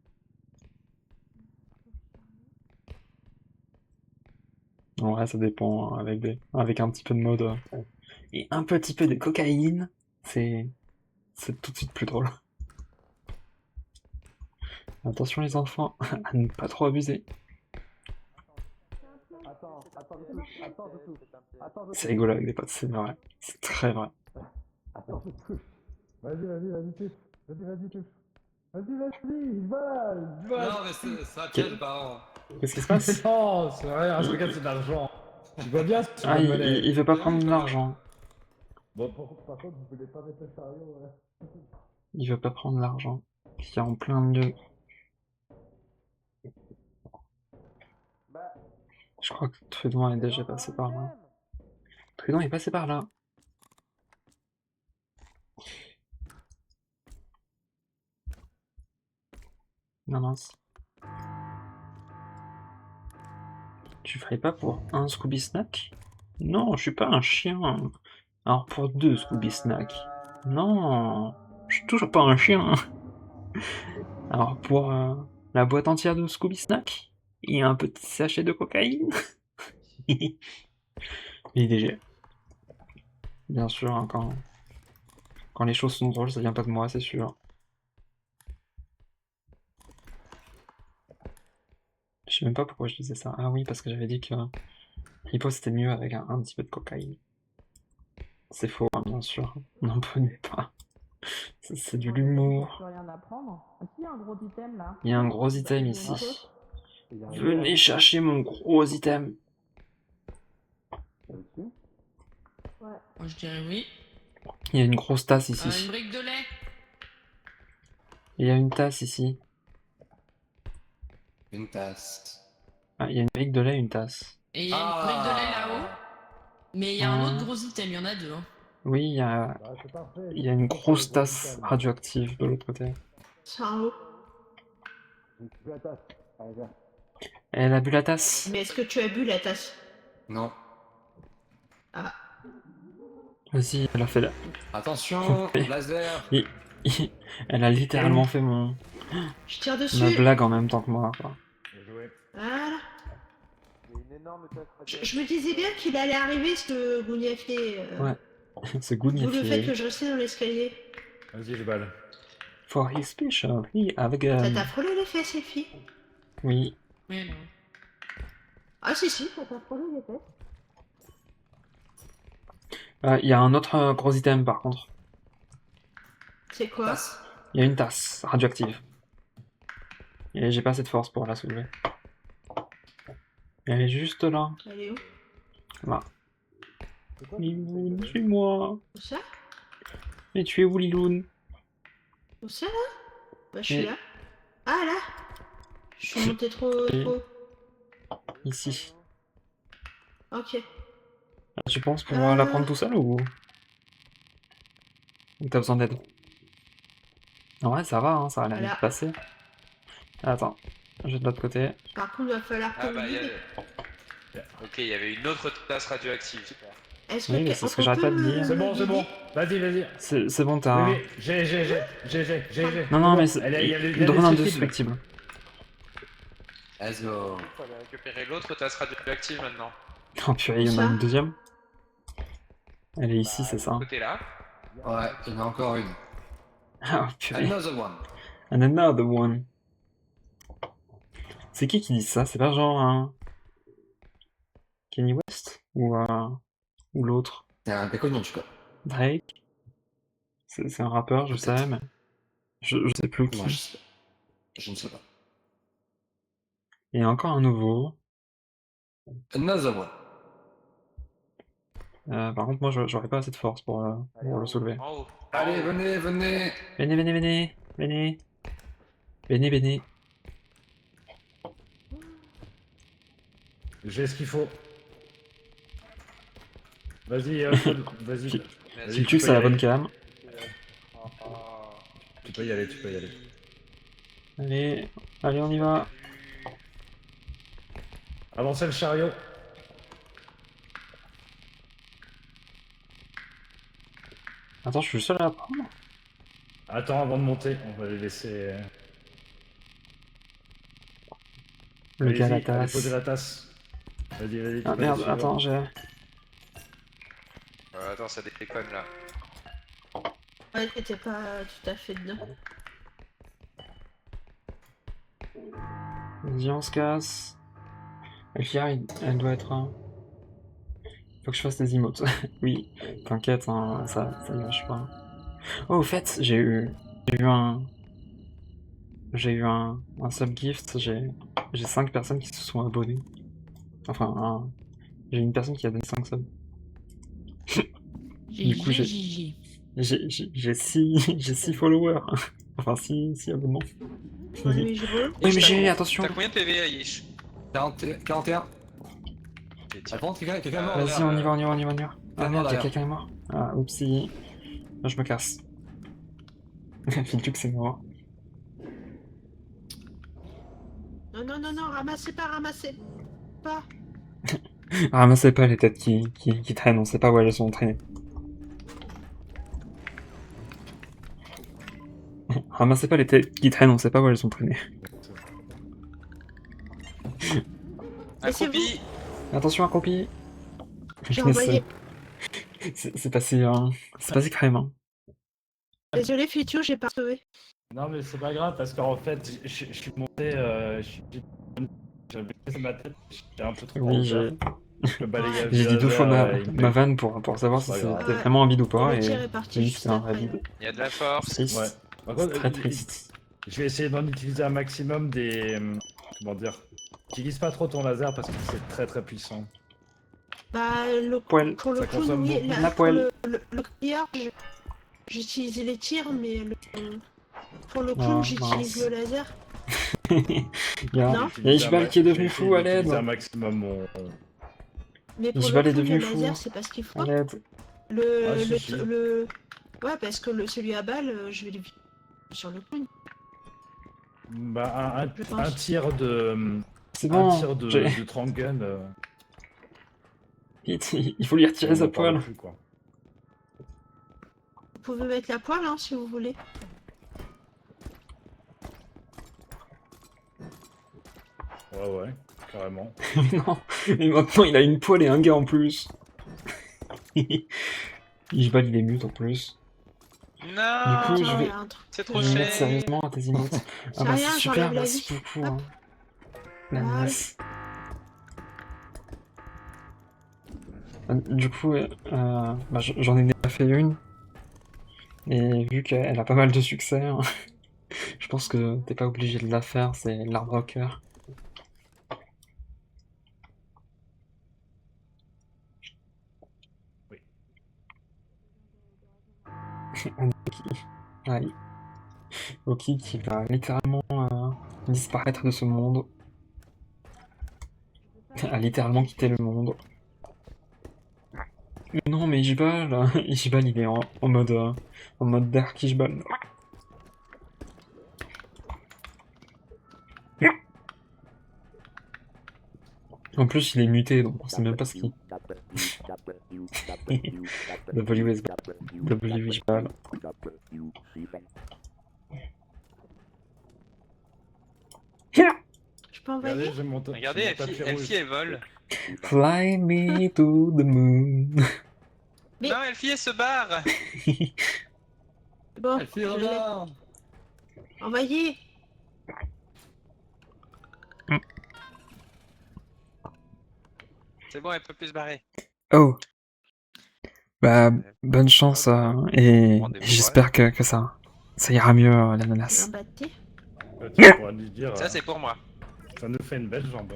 Ouais, ça dépend. Hein, avec un petit peu de mode et un petit peu de cocaïne, c'est tout de suite plus drôle. Attention les enfants, à ne pas trop abuser. C'est rigolo avec des potes, c'est vrai. C'est très vrai. Vas-y, touche. Vas-y, touche. Vas-y, va. Non, mais c'est un piège, pardon. Qu'est-ce qui se passe? Non, c'est rien, je regarde, c'est de l'argent. Tu vois bien, c'est Ah, une monnaie. il veut pas prendre de l'argent. Bon, par contre, vous voulez pas mettre le chariot, ouais. Il veut pas prendre l'argent. Qui est en plein milieu. Je crois que Trudon est déjà passé par là. Trudon est passé par là. Non, mince. Tu ferais pas pour un Scooby Snack? Non, je suis pas un chien. Alors pour 2 Scooby Snack? Non, je suis toujours pas un chien. Alors pour la boîte entière de Scooby Snack? Et un petit sachet de cocaïne? IDG. Bien sûr, hein, quand les choses sont drôles, ça vient pas de moi, c'est sûr. Je sais même pas pourquoi je disais ça. Ah oui, parce que j'avais dit que Hippo c'était mieux avec un petit peu de cocaïne. C'est faux, hein, bien sûr. N'en prenez pas. C'est de l'humour. rien à prendre. Il y a un gros item là. Il y a un gros item ici. Venez chercher mon gros item. Moi je dirais oui. Il y a une grosse tasse ici. Une brique de lait. Il y a une tasse ici. Une tasse. Ah, il y a une brique de lait et une tasse. Et il y a une brique de lait là-haut. Mais il y a un autre gros item, il y en a deux. Hein. Oui, il y a une grosse tasse radioactive de l'autre côté. C'est en haut. Elle a bu la tasse. Mais est-ce que tu as bu la tasse? Non. Ah. Vas-y, elle a fait la... Attention, Mais- laser. Elle a littéralement fait ma Je tire dessus. blague en même temps que moi. Quoi. Voilà. Il y a une énorme tasse Je me disais bien qu'il allait arriver ce gougnafier. Ouais. Ce D'où le fait gougnafier. que je restais dans l'escalier. Vas-y, je balle. For his special, he have a Ça gun. t'a frôlé les fesses, Elfie? Oui. Mais non. Ah si, ça t'a frôlé les fesses. Il y a un autre gros item par contre. C'est quoi? Tasse. Il y a une tasse radioactive. Et j'ai pas assez de force pour la soulever. Elle est juste là. Elle est où? Là. Liloun, suis-moi. Où ça? Mais tu es où, Liloun? Où ça, là? Bah, je suis Et- là. Ah, là! Je suis montée trop... Et- trop... Ici. Ok. Tu penses pouvoir la prendre tout seul ou t'as besoin d'aide? Ouais, ça va, hein, ça a l'air Voilà. de passer. Attends, je vais de l'autre côté. Par contre, il va falloir Ah qu'on bah, vide. Ok, il y avait une autre tasse radioactive. Est-ce Oui, mais c'est ce que j'arrête pas de dire. C'est bon, c'est bon. Vas-y. C'est bon, t'as... Oui, j'ai. Non, non, mais c'est bon. Il y a il donne un indestructible. indestructible. Let's go. Il fallait récupérer l'autre tasse radioactive maintenant. Oh purée, il y en a Ça une deuxième. Elle est ici, c'est ça. Côté là. Ouais, il y en a encore une. Ah purée. Another one. And another one. C'est qui dit ça? C'est pas genre un... Kanye West? Ou l'autre? C'est un connu en tout cas. Drake? C'est un rappeur, je Peut-être. sais, mais... Je sais plus qui. Moi, je sais pas. Je ne sais pas. Et encore un nouveau. Another one. Par contre, moi, j'aurais pas assez de force pour le soulever. En haut. Allez, venez. Venez. Venez. J'ai ce qu'il faut. Vas-y, Paul, vas-y. Si Vas-y, tu tues, peux c'est y la bonne aller. cam. Tu peux y aller, tu peux y aller. Allez, on y va. Avancez le chariot. Attends, je suis le seul à prendre. Attends, avant de monter, on va les laisser. Le gars à la Allez, tasse. posez la tasse. Vas-y, tu Ah peux merde, les suivre. attends, j'ai... Attends, ça déconne là. Ouais, t'étais pas tout à fait dedans. Vas-y, on se casse. Elfia, elle doit être... Faut que je fasse des emotes. Oui, t'inquiète, hein, ça y lâche pas. Oh, au fait, j'ai eu un subgift, j'ai 5 personnes qui se sont abonnées. Enfin, j'ai une personne qui a donné 5 subs. Du coup, GG. j'ai 6 followers. Enfin, 6 abonnements. Oui, je veux. OMG, attention. T'as combien de PV, Aish 41. Et tiens. Attends, quelqu'un est mort. Vas-y, on y va. Ah Quelqu'un merde, mort y'a derrière. quelqu'un est mort. Ah, oupsie. Là, je me casse. Filtux, c'est mort. Non, ramassez pas. Ramassez pas les têtes qui traînent, on sait pas où elles sont traînées. Ramassez pas les têtes qui traînent, on sait pas où elles sont traînées. Accroupi. Attention, accroupi. J'ai envoyé. C'est passé crème. Hein. Désolé, Fitu, j'ai pas sauvé. Non, mais c'est pas grave parce qu'en fait, je suis monté. J'avais baissé ma tête, j'étais un peu trop. Oui, j'ai dit 2 fois ma vanne pour savoir si C'est pas c'était grave. vraiment un vide ou pas, Le et tir est parti j'ai dit que juste c'était un après. vrai vide. Il y a de la force. Triste. Ouais. Par C'est contre, très triste. Je vais essayer d'en utiliser un maximum des. Comment dire. Utilise pas trop ton laser parce que c'est très très puissant. Bah, Poil. pour le Ça clown, consomme oui, beaucoup. là, La pour poêle. le criard, j'utilisais les tirs, mais pour le Ah, clown, j'utilise mince. le laser. Il y a Non. Ishbal qui est devenu fou, à l'aide. Utiliser un maximum mon. Mais pour Ishbal le est clown, devenu le fou. laser, c'est pas ce qu'il faut. À l'aide. Ouais, parce que celui à balle, je vais le sur le clown. Bah, Je pense. un tir de. C'est Un bon, tir de Trangun. il faut lui retirer on sa en parle poêle. plus, quoi. Vous pouvez mettre la poêle, hein, si vous voulez. Ouais, carrément. Non, mais maintenant il a une poêle et un gars en plus. Ishbal il est mute en plus. Non. Du coup, je vais- C'est trop Je vais me mettre cher. sérieusement à tes emotes. C'est Ah bah rien, c'est super, j'enlève la merci vie. beaucoup. Hein. La Voilà. menace. Du coup, bah, j'en ai déjà fait une. Et vu qu'elle a pas mal de succès, hein, je pense que t'es pas obligé de la faire, c'est l'arbre au cœur. Oui. Aïe. Oki qui va littéralement disparaître de ce monde. A littéralement quitté le monde. Non mais Ishbal, Ishbal il est en mode Dark Ishbal. En plus il est muté donc on sait même pas ce qu'il... W Ishbal. Je peux envoyer. Regardez, j'ai mon Regardez, j'ai mon tapis rouge. Elfie, elle vole. Fly me to the moon. Mais- Non, Elfie, elle se barre. Bon, Elle fait je l'ai. là. Envoyez. C'est bon, elle peut plus se barrer. Oh. Bah bonne chance et Rendez-vous, j'espère que ça ira mieux la Je menace. vais embatté. Tu pourras lui dire. Ça, c'est pour moi. Ça nous fait une belle jambe.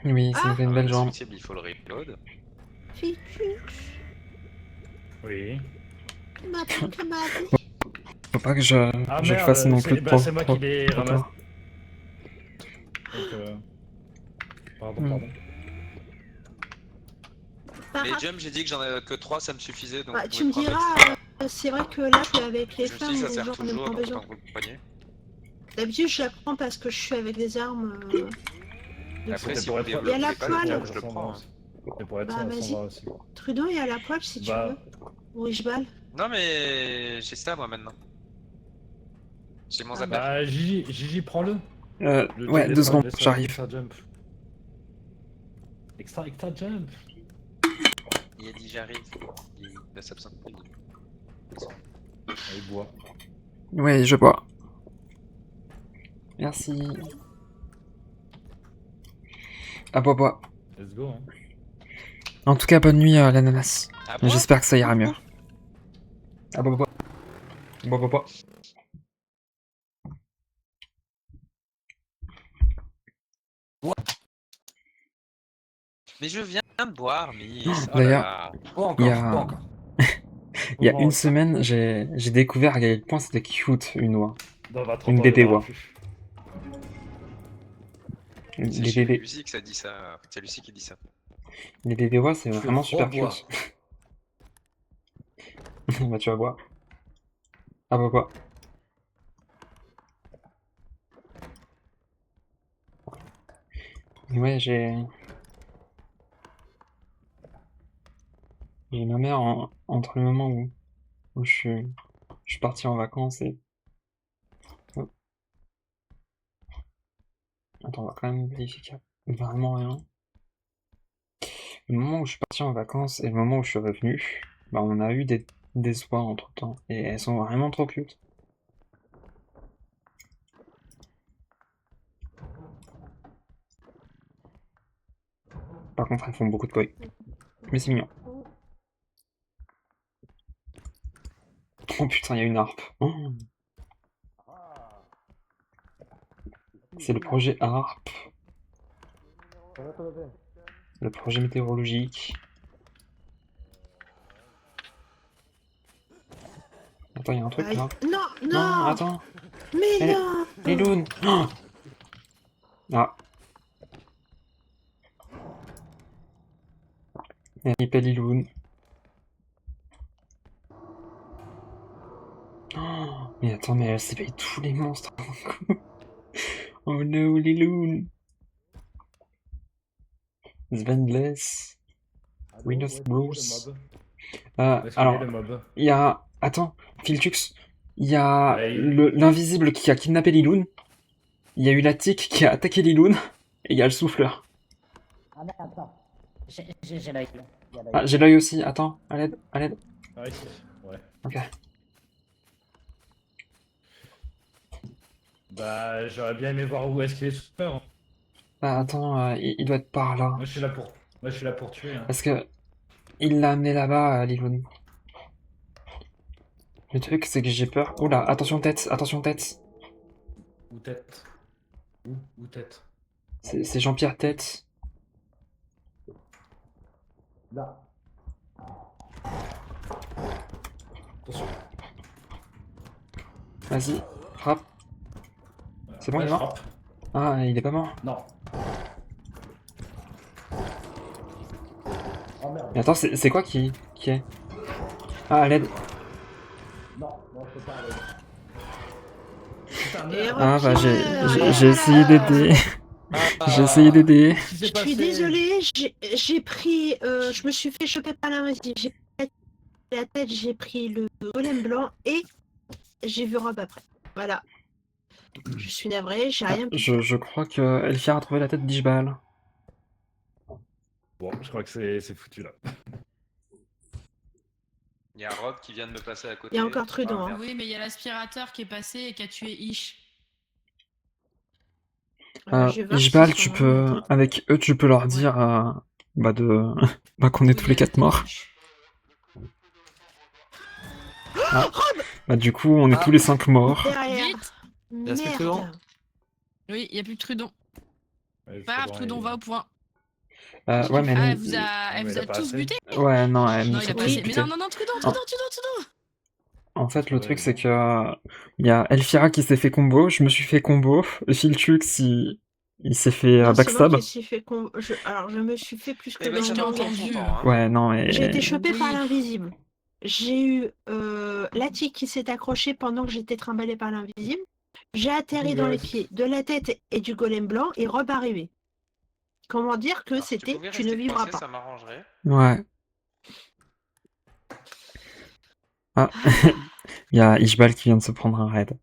Oui, ça nous fait une belle jambe. Il faut le reload. Fitu. Oui. Il m'a piqué ma vie. Faut pas que je Ah je merde, fasse non plus c'est moi qui les trop ramasse. tard. Donc, pardon, Hmm. pardon. Mais Jump, j'ai dit que j'en avais que 3, ça me suffisait. Donc Bah, vous tu pouvez me prendre diras, les- c'est vrai que là, je suis avec les Je me suis flammes, dit, ça les sert gens n'en ont toujours, pas donc besoin. tant que vous le preniez. D'habitude, je la prends parce que je suis avec des armes. De Après, fou. si vous Il y a développez la pas le poêle. jump, je le prends. Hein. C'est pour être Bah, ça, vas-y. ça va aussi. Trudeau, il y a la poêle si tu Bah, veux. Ou Richebal. Non, mais j'ai ça moi maintenant. J'ai mon zapper. bah Gigi, prends-le. Ouais, 2 secondes, j'arrive. Extra jump. Extra jump. Il a dit j'arrive. Il ne s'absente pas. Il boit. Ouais, je bois. Merci. Ah, bois. Let's go. Hein. En tout cas, bonne nuit à l'ananas. Ah, bois J'espère que ça ira mieux. Ah, bois. Bois. Mais je viens de boire, Miss. Oh D'ailleurs, là là. Bois il y encore, bois a, encore. il y a une semaine, j'ai découvert à quel point c'était cute une oie. Dans 20 Une ans, bébé il y en aura oie. plus. C'est Les chez bébés, Lucie que ça dit ça. C'est Lucie qui dit ça. les bébés oies, c'est Je vraiment super rebois. cute. Bah, tu vas boire. Ah, bois. Ouais, j'ai ma mère entre le moment où je suis parti en vacances et... Oh. Attends, on va quand même vérifier qu'il y a vraiment rien. Le moment où je suis parti en vacances et le moment où je suis revenu, bah on a eu des oies entre temps et elles sont vraiment trop cute. Par contre, elles font beaucoup de bruit. Mais c'est mignon. Oh putain, il y a une harpe. Oh. C'est le projet harpe. Le projet météorologique. Attends, il y a un truc là. Non, Non, attends. Mais Elle- non. Les loons. Oh. Ah. RIP Liloun. Oh, mais attends, mais elle s'éveille tous les monstres d'un coup. Oh no, Liloun. Svenless. Windows Bruce. Alors, le mob. il y a... Attends, Filtux. Il y a Ouais, l'invisible qui a kidnappé Liloun. Il y a eu la tique qui a attaqué Liloun. Et il y a le souffleur. Ah merde, attends. J'ai l'œil. Ah, j'ai l'œil aussi. Attends, à l'aide. Ah, ici. Ouais. Ok. Bah, j'aurais bien aimé voir où est-ce qu'il est super. Hein. Bah attends, il doit être par là. Moi, je suis là pour tuer. Hein. Parce que il l'a amené là-bas, Liloun. Le truc, c'est que j'ai peur. Oula, attention tête. Où tête? Où tête? C'est Jean-Pierre tête. Là. Attention. Vas-y, frappe. C'est bon, Ouais, il est je mort? frappe. Ah, il est pas mort. Non. Oh merde. Mais attends, c'est quoi qui est? Ah, à l'aide. Non, c'est pas avec. Putain, Et merde. Ah bah retirez, j'ai essayé d'aider. J'ai essayé d'aider. Qu'est-ce qui s'est Je passé? suis désolée, j'ai pris, je me suis fait choper par l'invisible. J'ai pris la tête, j'ai pris le golem blanc et j'ai vu Rob après. Voilà. Je suis navrée, j'ai rien pu. Je crois que Elfia a trouvé la tête d'Ishbal. Bon, je crois que c'est foutu là. Il y a Rob qui vient de me passer à côté. Il y a encore Trudeau, Ah, hein. merde. Oui, mais il y a l'aspirateur qui est passé et qui a tué Ish. Je vais voir Ishbal, s'ils tu sont peux, vraiment- avec eux, tu peux leur dire bah qu'on est tous les 4 morts. Ah. Bah du coup, on est tous les 5 morts. Derrière. Vite. Respect Trudeau. Merde. Oui, il n'y a plus de Trudon. Ouais, Pas grave, bon, Trudon et- va au point. Ouais, mais Ah, non. elle vous a il a pas tous assez. buté? Ouais, non, elle Non, nous il a a pas tous assez. Mais butés. non, Trudeau. En fait, le Ouais, truc, non. c'est que il y a Elfira qui s'est fait combo, je me suis fait combo, Filtrux, il s'est fait Non, c'est moi backstab. qui suis fait Alors, je me suis fait plus que Eh ben, je ça t'ai va dans prendre entendu. son temps, hein. Ouais, non, J'ai été et... chopée par Oui. l'invisible. J'ai eu Latik qui s'est accroché pendant que j'étais trimballée par l'invisible. J'ai atterri dans les pieds de la tête et du golem blanc et Rob arrivé. Comment dire que Alors, si tu c'était pouvais tu ne rester vivras coincé, pas. ça m'arrangerait. Ouais. Ah, il y a Ishbal qui vient de se prendre un raid.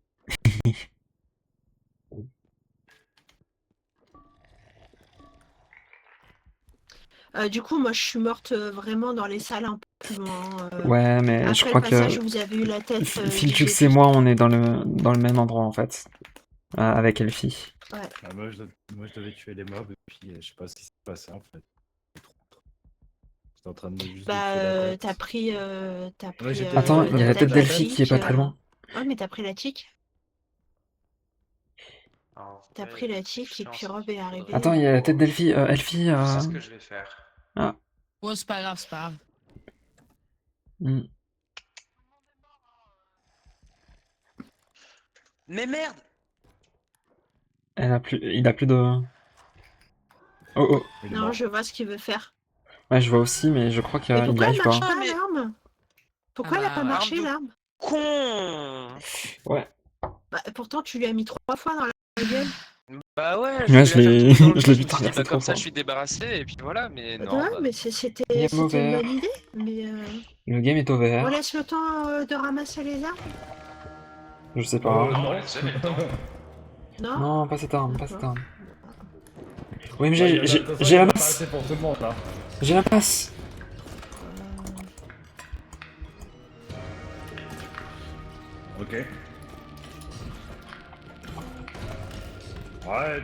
Du coup, moi, je suis morte vraiment dans les salles un peu plus loin. Ouais, mais je Après crois le passage que où vous avez eu la tête, Filtrux j'ai et tout moi, on est dans le même endroit, en fait. Avec Elfie. Ouais. Ah, moi, je devais tuer les mobs et puis je sais pas ce qui s'est passé en fait. J'étais en train de juste de tuer la tête. T'as pris. Ouais, j'étais Attends, en il train y a de la taper tête la d'Elfie qui est pas très loin. Ouais, mais t'as pris la tic. Alors, T'as ouais, pris la tic et chiant, puis ça. Rob est arrivé. Attends, il y a la tête d'Elfie. Elfie. Je sais ce que je vais faire. Ah. Ouais, c'est pas grave, c'est pas grave. Hmm. Mais merde! Il a plus de... Oh oh. Il est Non, mort. je vois ce qu'il veut faire. Ouais, je vois aussi, mais je crois qu'il Mais y pourquoi elle arrive marche pas. pas, mais- l'arme? Pourquoi Ah elle a bah, pas ouais. marché, Arme de- l'arme? Con! Ouais. Bah, pourtant, tu lui as mis 3 fois dans la gueule. Bah ouais, Ouais, voulais je la l'ai- faire tomber dans le je l'ai vide, vu me suis dit, traverser bah, comme trop ça, fort. je suis débarrassé, et puis voilà, mais non. Ouais, bah. mais c'était Game une over. bonne idée. Mais Le game est over. on laisse le temps de ramasser les armes? Je sais pas. Non, on laisse jamais le temps. Non? Non, pas cette arme, pas cette arme. Oui, mais Ouais, de toute j'ai façon, j'ai il y la en a pas masse. assez pour tout le monde, hein. J'ai la masse. Ok. Ouais,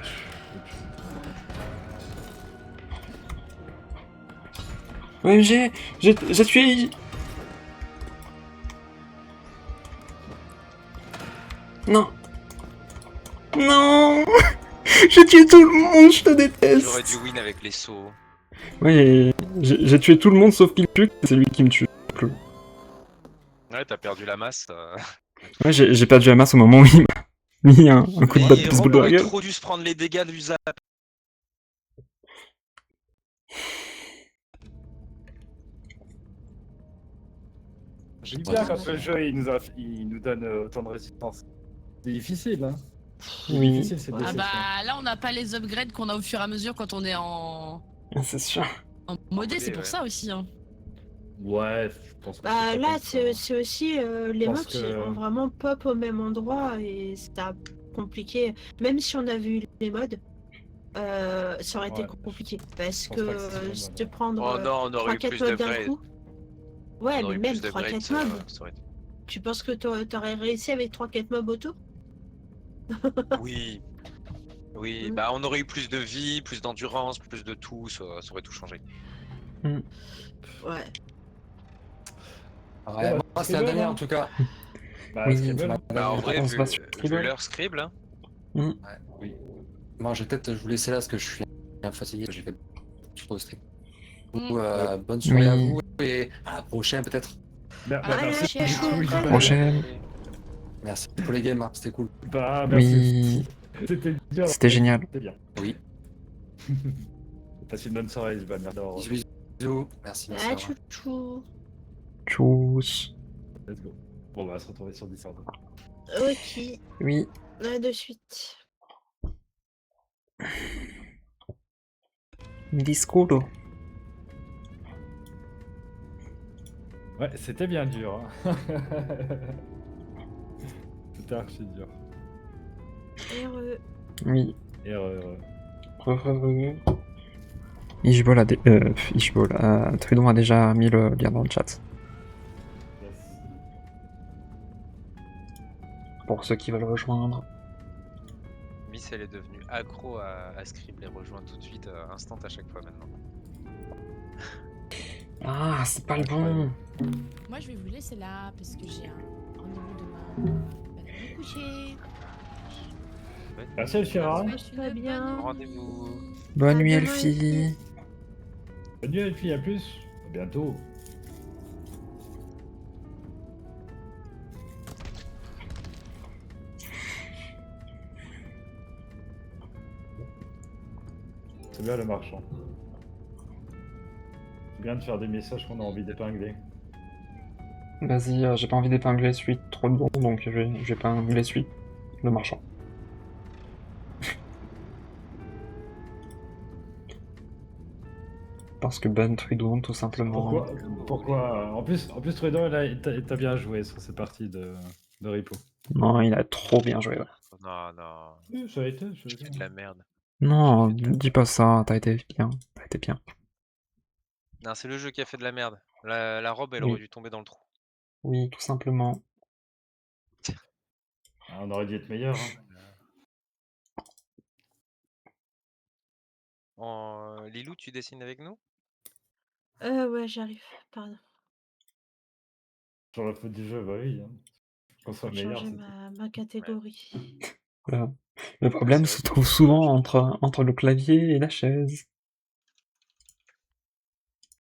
Oui, j'ai tué... Non. Non. J'ai tué tout le monde, je te déteste. J'aurais dû win avec les sauts. Oui, j'ai tué tout le monde sauf Piltuc, c'est lui qui me tue. Ouais, t'as perdu la masse. Ouais, j'ai perdu la masse au moment où il m'a mis un coup de batte Mais baseball Rob dans la aurait gueule. trop dû se prendre les dégâts du zap. j'aime bien quand le jeu il nous donne autant de résistance. C'est difficile, hein. C'est Oui. difficile, cette Ah déception. bah là on n'a pas les upgrades qu'on a au fur et à mesure quand on est en C'est sûr. modé, c'est Ouais. pour ça aussi. Hein. Ouais, je pense que Bah c'est pas là, comme ça. c'est aussi les Parce mobs que- ont vraiment pop au même endroit et c'est compliqué. Même si on a vu les modes, ça aurait été Ouais. compliqué parce Je pense pas que que c'est de prendre Oh non, on aurait eu 3-4 plus mobs d'un d'upgrades. coup. Ouais, On aurait mais eu même plus d'upgrades, 3-4 ça- mobs. ça aurait été- Tu penses que t'aurais réussi avec 3-4 mobs autour? Oui. Oui, Mm. bah on aurait eu plus de vie, plus d'endurance, plus de tout, ça aurait tout changé. Ouais. Ouais, moi, c'était la dernière en tout cas. Bah, Oui, Scribble. Bah en vrai, On se vu, base sur vu Scribble. leur scribble, hein. Oui. Moi, je vais peut-être vous laisser là parce que je suis bien fatigué. J'ai fait trop de stream. Bonne soirée à Oui. vous et à la prochaine peut-être. Bah, Ah, merci. chez Chou, Oui, voilà. bah, Prochaine. Merci pour les games, hein, c'était cool. Bah, merci. Oui. C'était dur. C'était génial. C'était bien. Oui. Passe une bonne soirée, Isabelle. Merci d'avoir Bisous, bisous. Merci, merci. Ah, au revoir. chouchou. Tchuss. Let's go. Bon, bah, on va se retrouver sur Discord. Ok, Oui. là de suite. Discuto. Ouais, c'était bien dur. Hein. C'était archi dur. Heureux. Oui. Et Ishbol a Trudon a déjà mis le lien dans le chat. Pour ceux qui veulent rejoindre. Miss, elle est devenue accro à Scribble et rejoint tout de suite, instant à chaque fois maintenant. Ah, c'est pas le bon. Moi je vais vous laisser là parce que j'ai un rendez-vous demain. Allez vous coucher. Merci, Elfira. Pas bien. Rendez-vous. Bonne nuit, demain, Elfie. Bonne nuit les filles, à plus. À bientôt. C'est bien le marchand. C'est bien de faire des messages qu'on a envie d'épingler. Vas-y, j'ai pas envie d'épingler celui trop de bon, donc je vais pas épingler celui, le marchand. Parce que Ben Tridon, tout simplement. Pourquoi En plus Tridon, t'as bien joué sur cette partie de Ripo. Non, il a trop bien joué, ouais. Non, non. Oui, ça a été. J'ai fait de la merde. Non, dis pas ça, t'as été bien, t'as été bien. Non, c'est le jeu qui a fait de la merde. La robe, elle Oui. aurait dû tomber dans le trou. Oui, tout simplement. Ah, on aurait dû être meilleur. Hein. Lilou, tu dessines avec nous? Ouais, j'arrive, pardon. Sur la faute du jeu, bah oui. Hein. Qu'on soit meilleur, Changer c'est ma catégorie. Le problème se trouve souvent entre le clavier et la chaise.